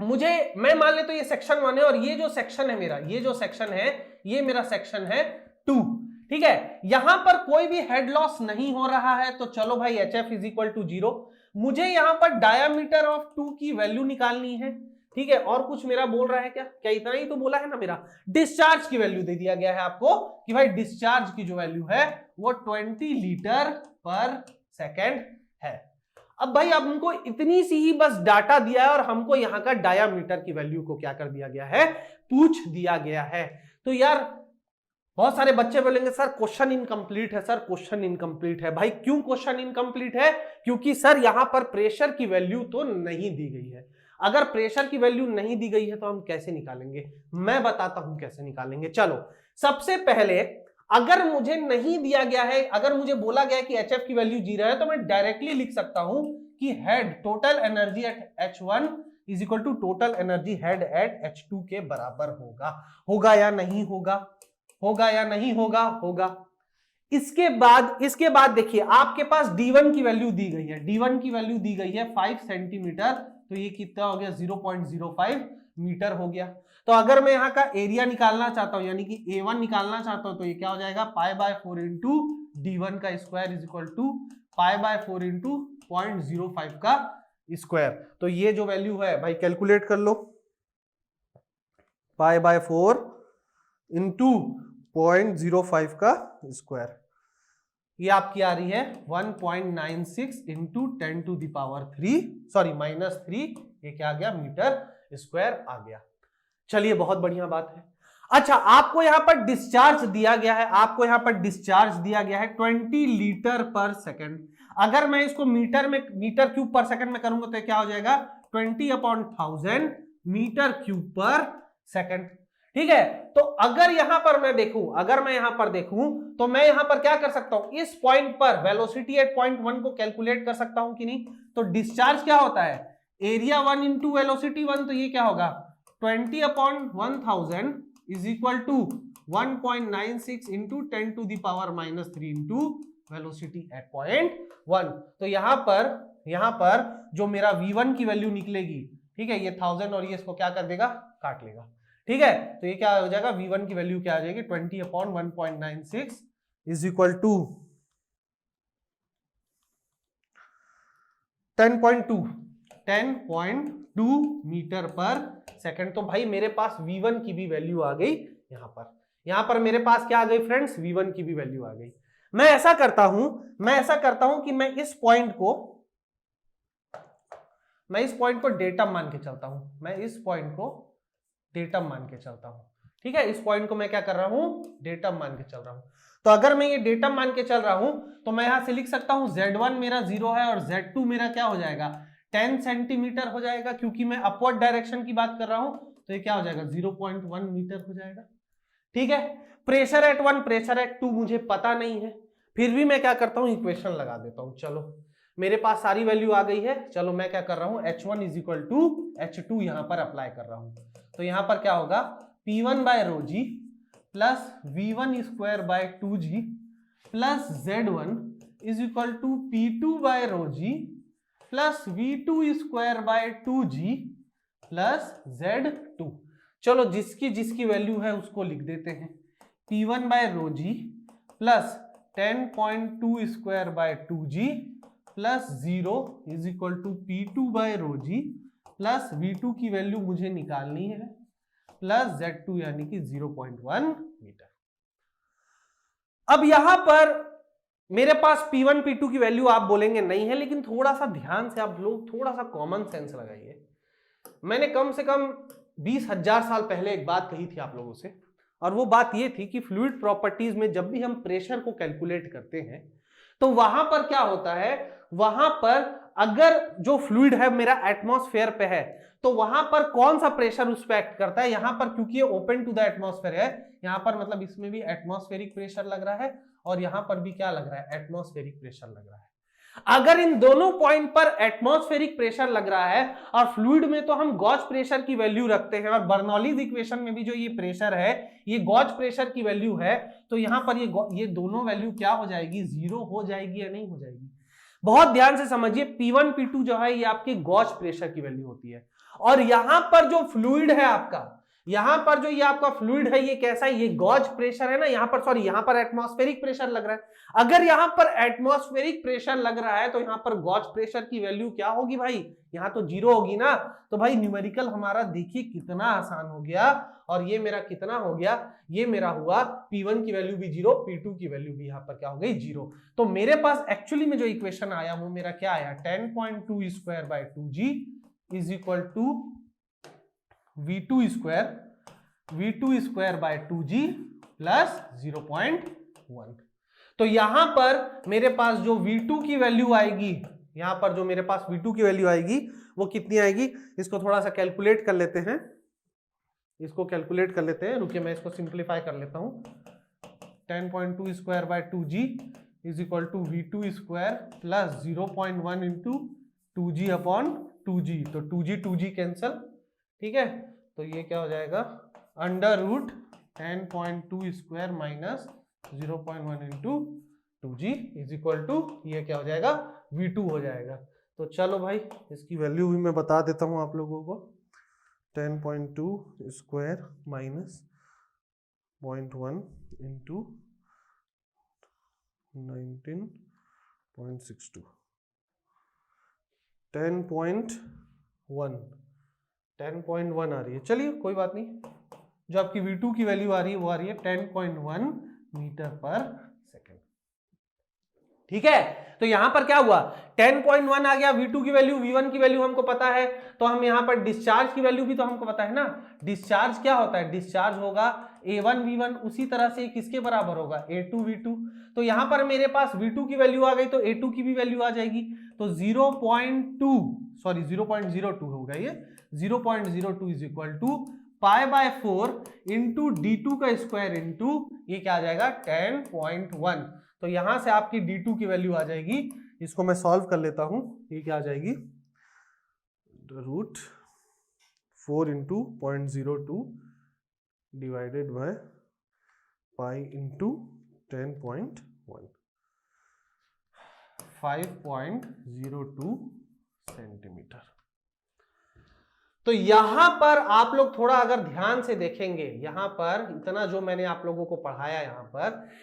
मैं मान ले तो ये सेक्शन 1 है, और ये जो सेक्शन है मेरा, ये जो सेक्शन है, ये मेरा सेक्शन है 2, ठीक है। यहां पर कोई भी हेड लॉस नहीं हो रहा है, तो चलो भाई HF इज इक्वल टू 0। मुझे यहां पर डायामीटर ऑफ 2 की वैल्यू निकालनी है, ठीक है। और कुछ मेरा बोल रहा है क्या, क्या इतना ही तो बोला है ना, मेरा डिस्चार्ज की वैल्यू दे दिया गया है आपको कि भाई डिस्चार्ज की जो वैल्यू है वो 20 लीटर पर सेकेंड है। अब भाई अब हमको इतनी सी ही बस डाटा दिया है, और हमको यहाँ का डायामीटर की वैल्यू को क्या कर दिया गया है, पूछ दिया गया है। तो यार बहुत सारे बच्चे बोलेंगे सर क्वेश्चन इनकम्प्लीट है, सर क्वेश्चन इनकम्प्लीट है। भाई क्यों क्वेश्चन इनकम्प्लीट है, क्योंकि सर यहां पर प्रेशर की वैल्यू तो नहीं दी गई है। अगर प्रेशर की वैल्यू नहीं दी गई है तो हम कैसे निकालेंगे, मैं बताता हूं कैसे निकालेंगे। चलो सबसे पहले अगर मुझे नहीं दिया गया है, अगर मुझे बोला गया है कि HF की वैल्यू 0 है, तो मैं डायरेक्टली लिख सकता हूं कि head total energy at H1 is equal to total energy head at H2 के बराबर होगा। होगा या नहीं होगा, होगा या नहीं होगा, होगा। इसके बाद देखिए आपके पास D1 की वैल्यू दी गई है, D1 की वैल्यू दी गई है 5 सेंटीमीटर, तो ये कितना हो गया 0.05 मीटर हो गया। तो अगर मैं यहाँ का एरिया निकालना चाहता हूं, यानी कि A1 निकालना चाहता हूं, तो ये क्या हो जाएगा π/4 इंटू D1 का square is equal to π/4 into 0.05 का स्क्वायर। तो ये जो वैल्यू है भाई कैलकुलेट कर लो, π/4 इंटू 0.05 का स्क्वायर, ये आपकी आ रही है 1.96 into 10 to the power 3, sorry -3, ये क्या आ गया, मीटर स्क्वायर आ गया। चलिए बहुत बढ़िया बात है। अच्छा आपको यहां पर डिस्चार्ज दिया गया है, आपको यहां पर डिस्चार्ज दिया गया है 20 लीटर पर सेकंड। अगर मैं इसको मीटर क्यूब पर सेकंड में करूंगा तो क्या हो जाएगा 20/1000 मीटर क्यूब पर सेकंड, ठीक है। तो अगर यहां पर मैं देखूं, तो मैं यहां पर क्या कर सकता हूं, इस पॉइंट पर वेलोसिटी एट पॉइंट 1 को कैलकुलेट कर सकता हूं कि नहीं। तो डिस्चार्ज क्या होता है, एरिया 1 इंटू वेलोसिटी 1, तो ये क्या होगा 20/1000 is equal to 1.96 into 10 to the power -3 into velocity at point 1। तो यहां पर जो मेरा V1 की वैल्यू निकलेगी, ठीक है, ये 1000 और ये इसको क्या कर देगा, काट लेगा, ठीक है। तो ये क्या हो जाएगा, V1 की वैल्यू क्या आ जाएगी 20/1.96 इज इक्वल टू 10.2 मीटर पर सेकंड। तो भाई मेरे पास V1 की भी वैल्यू आ गई, यहां पर मेरे पास क्या आ गई फ्रेंड्स, V1 की भी वैल्यू आ गई। मैं ऐसा करता हूं कि मैं इस पॉइंट को डेटम मान के चलता हूं, ठीक है। इस पॉइंट को मैं क्या कर रहा हूं, डेटम मान के चल रहा हूं। तो अगर मैं ये डेटम मान के चल रहा हूं तो मैं यहां से लिख सकता हूं Z1 मेरा 0 है और Z2 मेरा क्या हो जाएगा 10 सेंटीमीटर हो जाएगा, क्योंकि मैं अपवर्ड डायरेक्शन की बात कर रहा हूं। तो ये क्या हो जाएगा 0.1 मीटर हो जाएगा, ठीक है। प्रेशर एट 1 प्रेशर एट 2 मुझे पता नहीं है, फिर भी मैं क्या करता हूं, इक्वेशन लगा देता हूं। चलो मेरे पास सारी वैल्यू आ गई है, चलो मैं क्या कर रहा हूं, H1 is equal to H2 यहां पर अप्लाई कर रहा हूं। तो यहां पर क्या होगा P1/ρg plus V1 square by 2G plus Z1 is equal to P2 by rho ji plus V2 square by 2G plus Z2। चलो जिसकी जिसकी वैल्यू है उसको लिख देते हैं। P1 by rho ji plus 10.2 square by 2G plus 0 is equal to P2 by rho ji plus V2 की value मुझे निकालनी है प्लस Z2 यानी कि 0.1 मीटर। अब यहां पर मेरे पास P1 P2 की वैल्यू आप बोलेंगे नहीं है, लेकिन थोड़ा सा ध्यान से आप लोग थोड़ा सा कॉमन सेंस लगाइए। मैंने कम से कम 20,000 साल पहले एक बात कही थी आप लोगों से, और वो बात ये थी कि फ्लूइड प्रॉपर्टीज में जब भी हम प्रेशर को कैलकुलेट करते हैं तो वहां पर क्या होता है, वहां पर अगर जो फ्लूइड है मेरा एटमॉस्फेयर पे है तो वहां पर कौन सा प्रेशर उस पर एक्ट करता है। यहां पर क्योंकि ये ओपन टू द एटमॉस्फेयर है, यहां पर मतलब इसमें भी एटमॉस्फेरिक प्रेशर लग रहा है और यहां पर भी क्या लग रहा है, एटमॉस्फेरिक प्रेशर लग रहा है। अगर इन दोनों पॉइंट पर एटमॉस्फेरिक प्रेशर लग रहा है और फ्लूइड में तो हम गॉज प्रेशर की वैल्यू रखते हैं, और बर्नौलीज इक्वेशन में भी जो ये प्रेशर है ये गॉज प्रेशर की वैल्यू है, तो यहां पर ये दोनों वैल्यू क्या हो जाएगी, जीरो हो जाएगी या नहीं हो जाएगी। बहुत ध्यान से समझिए, P1 P2 जो है ये आपकी गॉज प्रेशर की वैल्यू होती है, और यहां पर जो फ्लूइड है आपका, यहां पर जो ये आपका फ्लूइड है ये कैसा है, ये गॉज प्रेशर है ना, यहां पर सॉरी यहां पर एटमॉस्फेरिक प्रेशर लग रहा है। अगर यहां पर एटमॉस्फेरिक प्रेशर लग रहा है तो यहां पर गॉज प्रेशर की वैल्यू क्या होगी भाई, यहां तो जीरो होगी ना। तो भाई न्यूमेरिकल हमारा देखिए कितना आसान हो गया, और ये मेरा कितना हो गया, ये मेरा हुआ P1 की वैल्यू भी जीरो, P2 की वैल्यू भी यहां पर क्या हो गई, जीरो। तो मेरे पास एक्चुअली में जो इक्वेशन आया वो मेरा क्या आया, 10.2 square by 2G is equal to V2 square by 2G plus 0.1। तो यहां पर मेरे पास जो V2 की वैल्यू आएगी, यहां पर जो मेरे पास V2 की वैल्यू आएगी वो कितनी आएगी, इसको थोड़ा सा कैलकुलेट कर लेते हैं, इसको कैलकुलेट कर लेते हैं, रुकिए मैं इसको सिंप्लीफाई कर लेता हूं। 10.2 square by 2G is equal to V2 square plus 0.1 into 2G upon 2G, तो 2G कैंसल, ठीक है, तो ये क्या हो जाएगा, under root 10.2 square minus 0.1 into 2G is equal to ये क्या हो जाएगा, V2 हो जाएगा। तो चलो भाई इसकी वैल्यू भी मैं बता देता हूं आप लोगों को, 10.2 स्क्वायर माइनस 0.1 इंटू 19.62, 10.1 आ रही है, चलिए कोई बात नहीं। जो आपकी V2 की वैल्यू आ रही है वो आ रही है 10.1 मीटर पर सेकेंड, ठीक है। तो यहां पर क्या हुआ, 10.1 आ गया, V2 की वैल्यू, V1 की वैल्यू हमको पता है, तो हम यहां पर डिस्चार्ज की वैल्यू भी तो हमको पता है ना। डिस्चार्ज क्या होता है, डिस्चार्ज होगा A1 V1, उसी तरह से किसके बराबर होगा, A2 V2। तो यहां पर मेरे पास V2 की वैल्यू आ गई तो A2 की भी वैल्यू आ जाएगी, तो 0.02 होगा ये, 0.02 is equal to pi by 4 into D2 का स्क्वायर इंटू ये क्या आ जाएगा 10.1। तो यहां से आपकी D2 की वैल्यू आ जाएगी, इसको मैं सॉल्व कर लेता हूं, ये क्या आ जाएगी, root 4 into 0.02 divided by pi into 10.1, 5.02 centimetre. तो यहां पर आप लोग थोड़ा अगर ध्यान से देखेंगे, यहां पर इतना जो मैंने आप लोगों को पढ़ाया,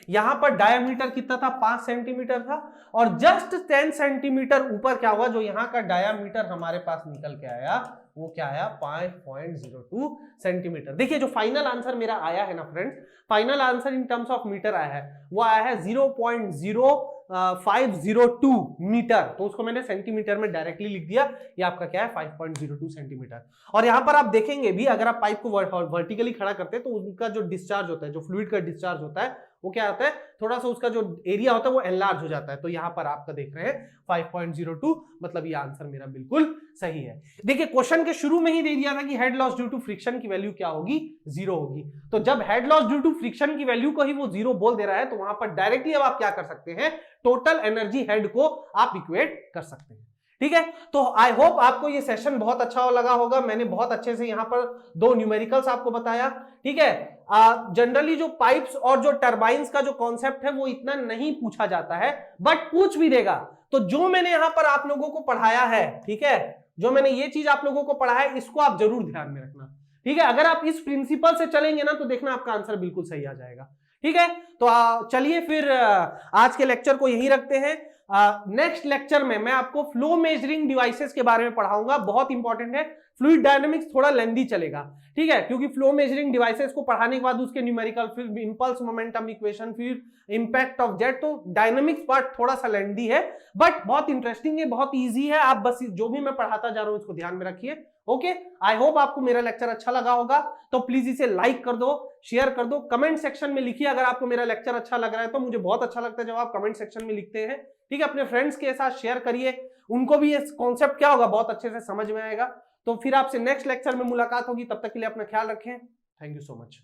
यहां पर डायामीटर कितना था, 5 सेंटीमीटर था, और जस्ट 10 सेंटीमीटर ऊपर क्या हुआ, जो यहां का डायामीटर हमारे पास निकल के आया वो क्या आया, 5.02 सेंटीमीटर। देखिए जो फाइनल आंसर मेरा आया है ना friend, final answer in terms of metre आया है, वो आया है 0.0502 मीटर, तो उसको मैंने सेंटीमीटर में डायरेक्टली लिख दिया, ये आपका क्या है 5.02 सेंटीमीटर। और यहां पर आप देखेंगे भी, अगर आप पाइप को वर्टिकली खड़ा करते हैं तो उनका जो डिस्चार्ज होता है, जो फ्लूइड का डिस्चार्ज होता है, वो क्या होता है, थोड़ा सा उसका जो एरिया होता है वो एनलार्ज हो जाता है। तो यहां पर आपका देख रहे हैं 5.02, मतलब ये आंसर मेरा बिल्कुल सही है। देखिए क्वेश्चन के शुरू में ही दे दिया था कि head loss due to friction की वैल्यू क्या होगी, जीरो होगी। तो जब head loss due to friction की वैल्यू को ही वो जीरो बोल दे रहा है, तो वहां पर डायरेक्टली अब आप क्या कर सकते हैं, टोटल एनर्जी हेड को आप इक्वेट कर सकते हैं, ठीक है। तो आई होप आपको ये सेशन बहुत अच्छा लगा होगा। मैंने बहुत अच्छे से यहाँ पर 2 न्यूमेरिकल्स आपको बताया, ठीक है। जनरली जो पाइप्स और जो टरबाइंस का जो कॉन्सेप्ट है वो इतना नहीं पूछा जाता है, बट पूछ भी देगा। तो जो मैंने यहां पर आप लोगों को पढ़ाया है, ठीक है, जो मैंने ये चीज आप लोगों को पढ़ाया है, इसको आप जरूर ध्यान में रखना, ठीक है। अगर आप इस प्रिंसिपल से चलेंगे ना तो देखना आपका आंसर बिल्कुल सही आ जाएगा, ठीक है। तो चलिए फिर आज के लेक्चर को यहीं रखते हैं। नेक्स्ट लेक्चर में मैं आपको फ्लो मेजरिंग डिवाइसेस के बारे में पढ़ाऊंगा, बहुत इंपॉर्टेंट है। फ्लूइड डायनामिक्स थोड़ा लेंदी चलेगा, ठीक है, क्योंकि फ्लो मेजरिंग डिवाइसेस को पढ़ाने के बाद उसके न्यूमेरिकल, फिर इंपल्स मोमेंटम इक्वेशन, फिर इंपैक्ट ऑफ जेट, तो डायनामिक्स पार्ट थोड़ा सा लेंदी है, बट बहुत इंटरेस्टिंग है, बहुत इजी है। आप बस जो भी मैं पढ़ाता जा रहा हूं इसको ध्यान में रखिए, ओके। आई होप आपको मेरा लेक्चर अच्छा लगा होगा, तो प्लीज इसे लाइक कर दो, शेयर कर दो, कमेंट सेक्शन में लिखिए अगर आपको मेरा लेक्चर अच्छा लग रहा है। तो मुझे बहुत अच्छा लगता है जब आप कमेंट सेक्शन में लिखते हैं, ठीक है। अपने फ्रेंड्स के साथ शेयर करिए, उनको भी ये कॉन्सेप्ट क्या होगा बहुत अच्छे से समझ में आएगा। तो फिर आपसे नेक्स्ट लेक्चर में मुलाकात होगी, तब तक के लिए अपना ख्याल रखें। Thank you so much.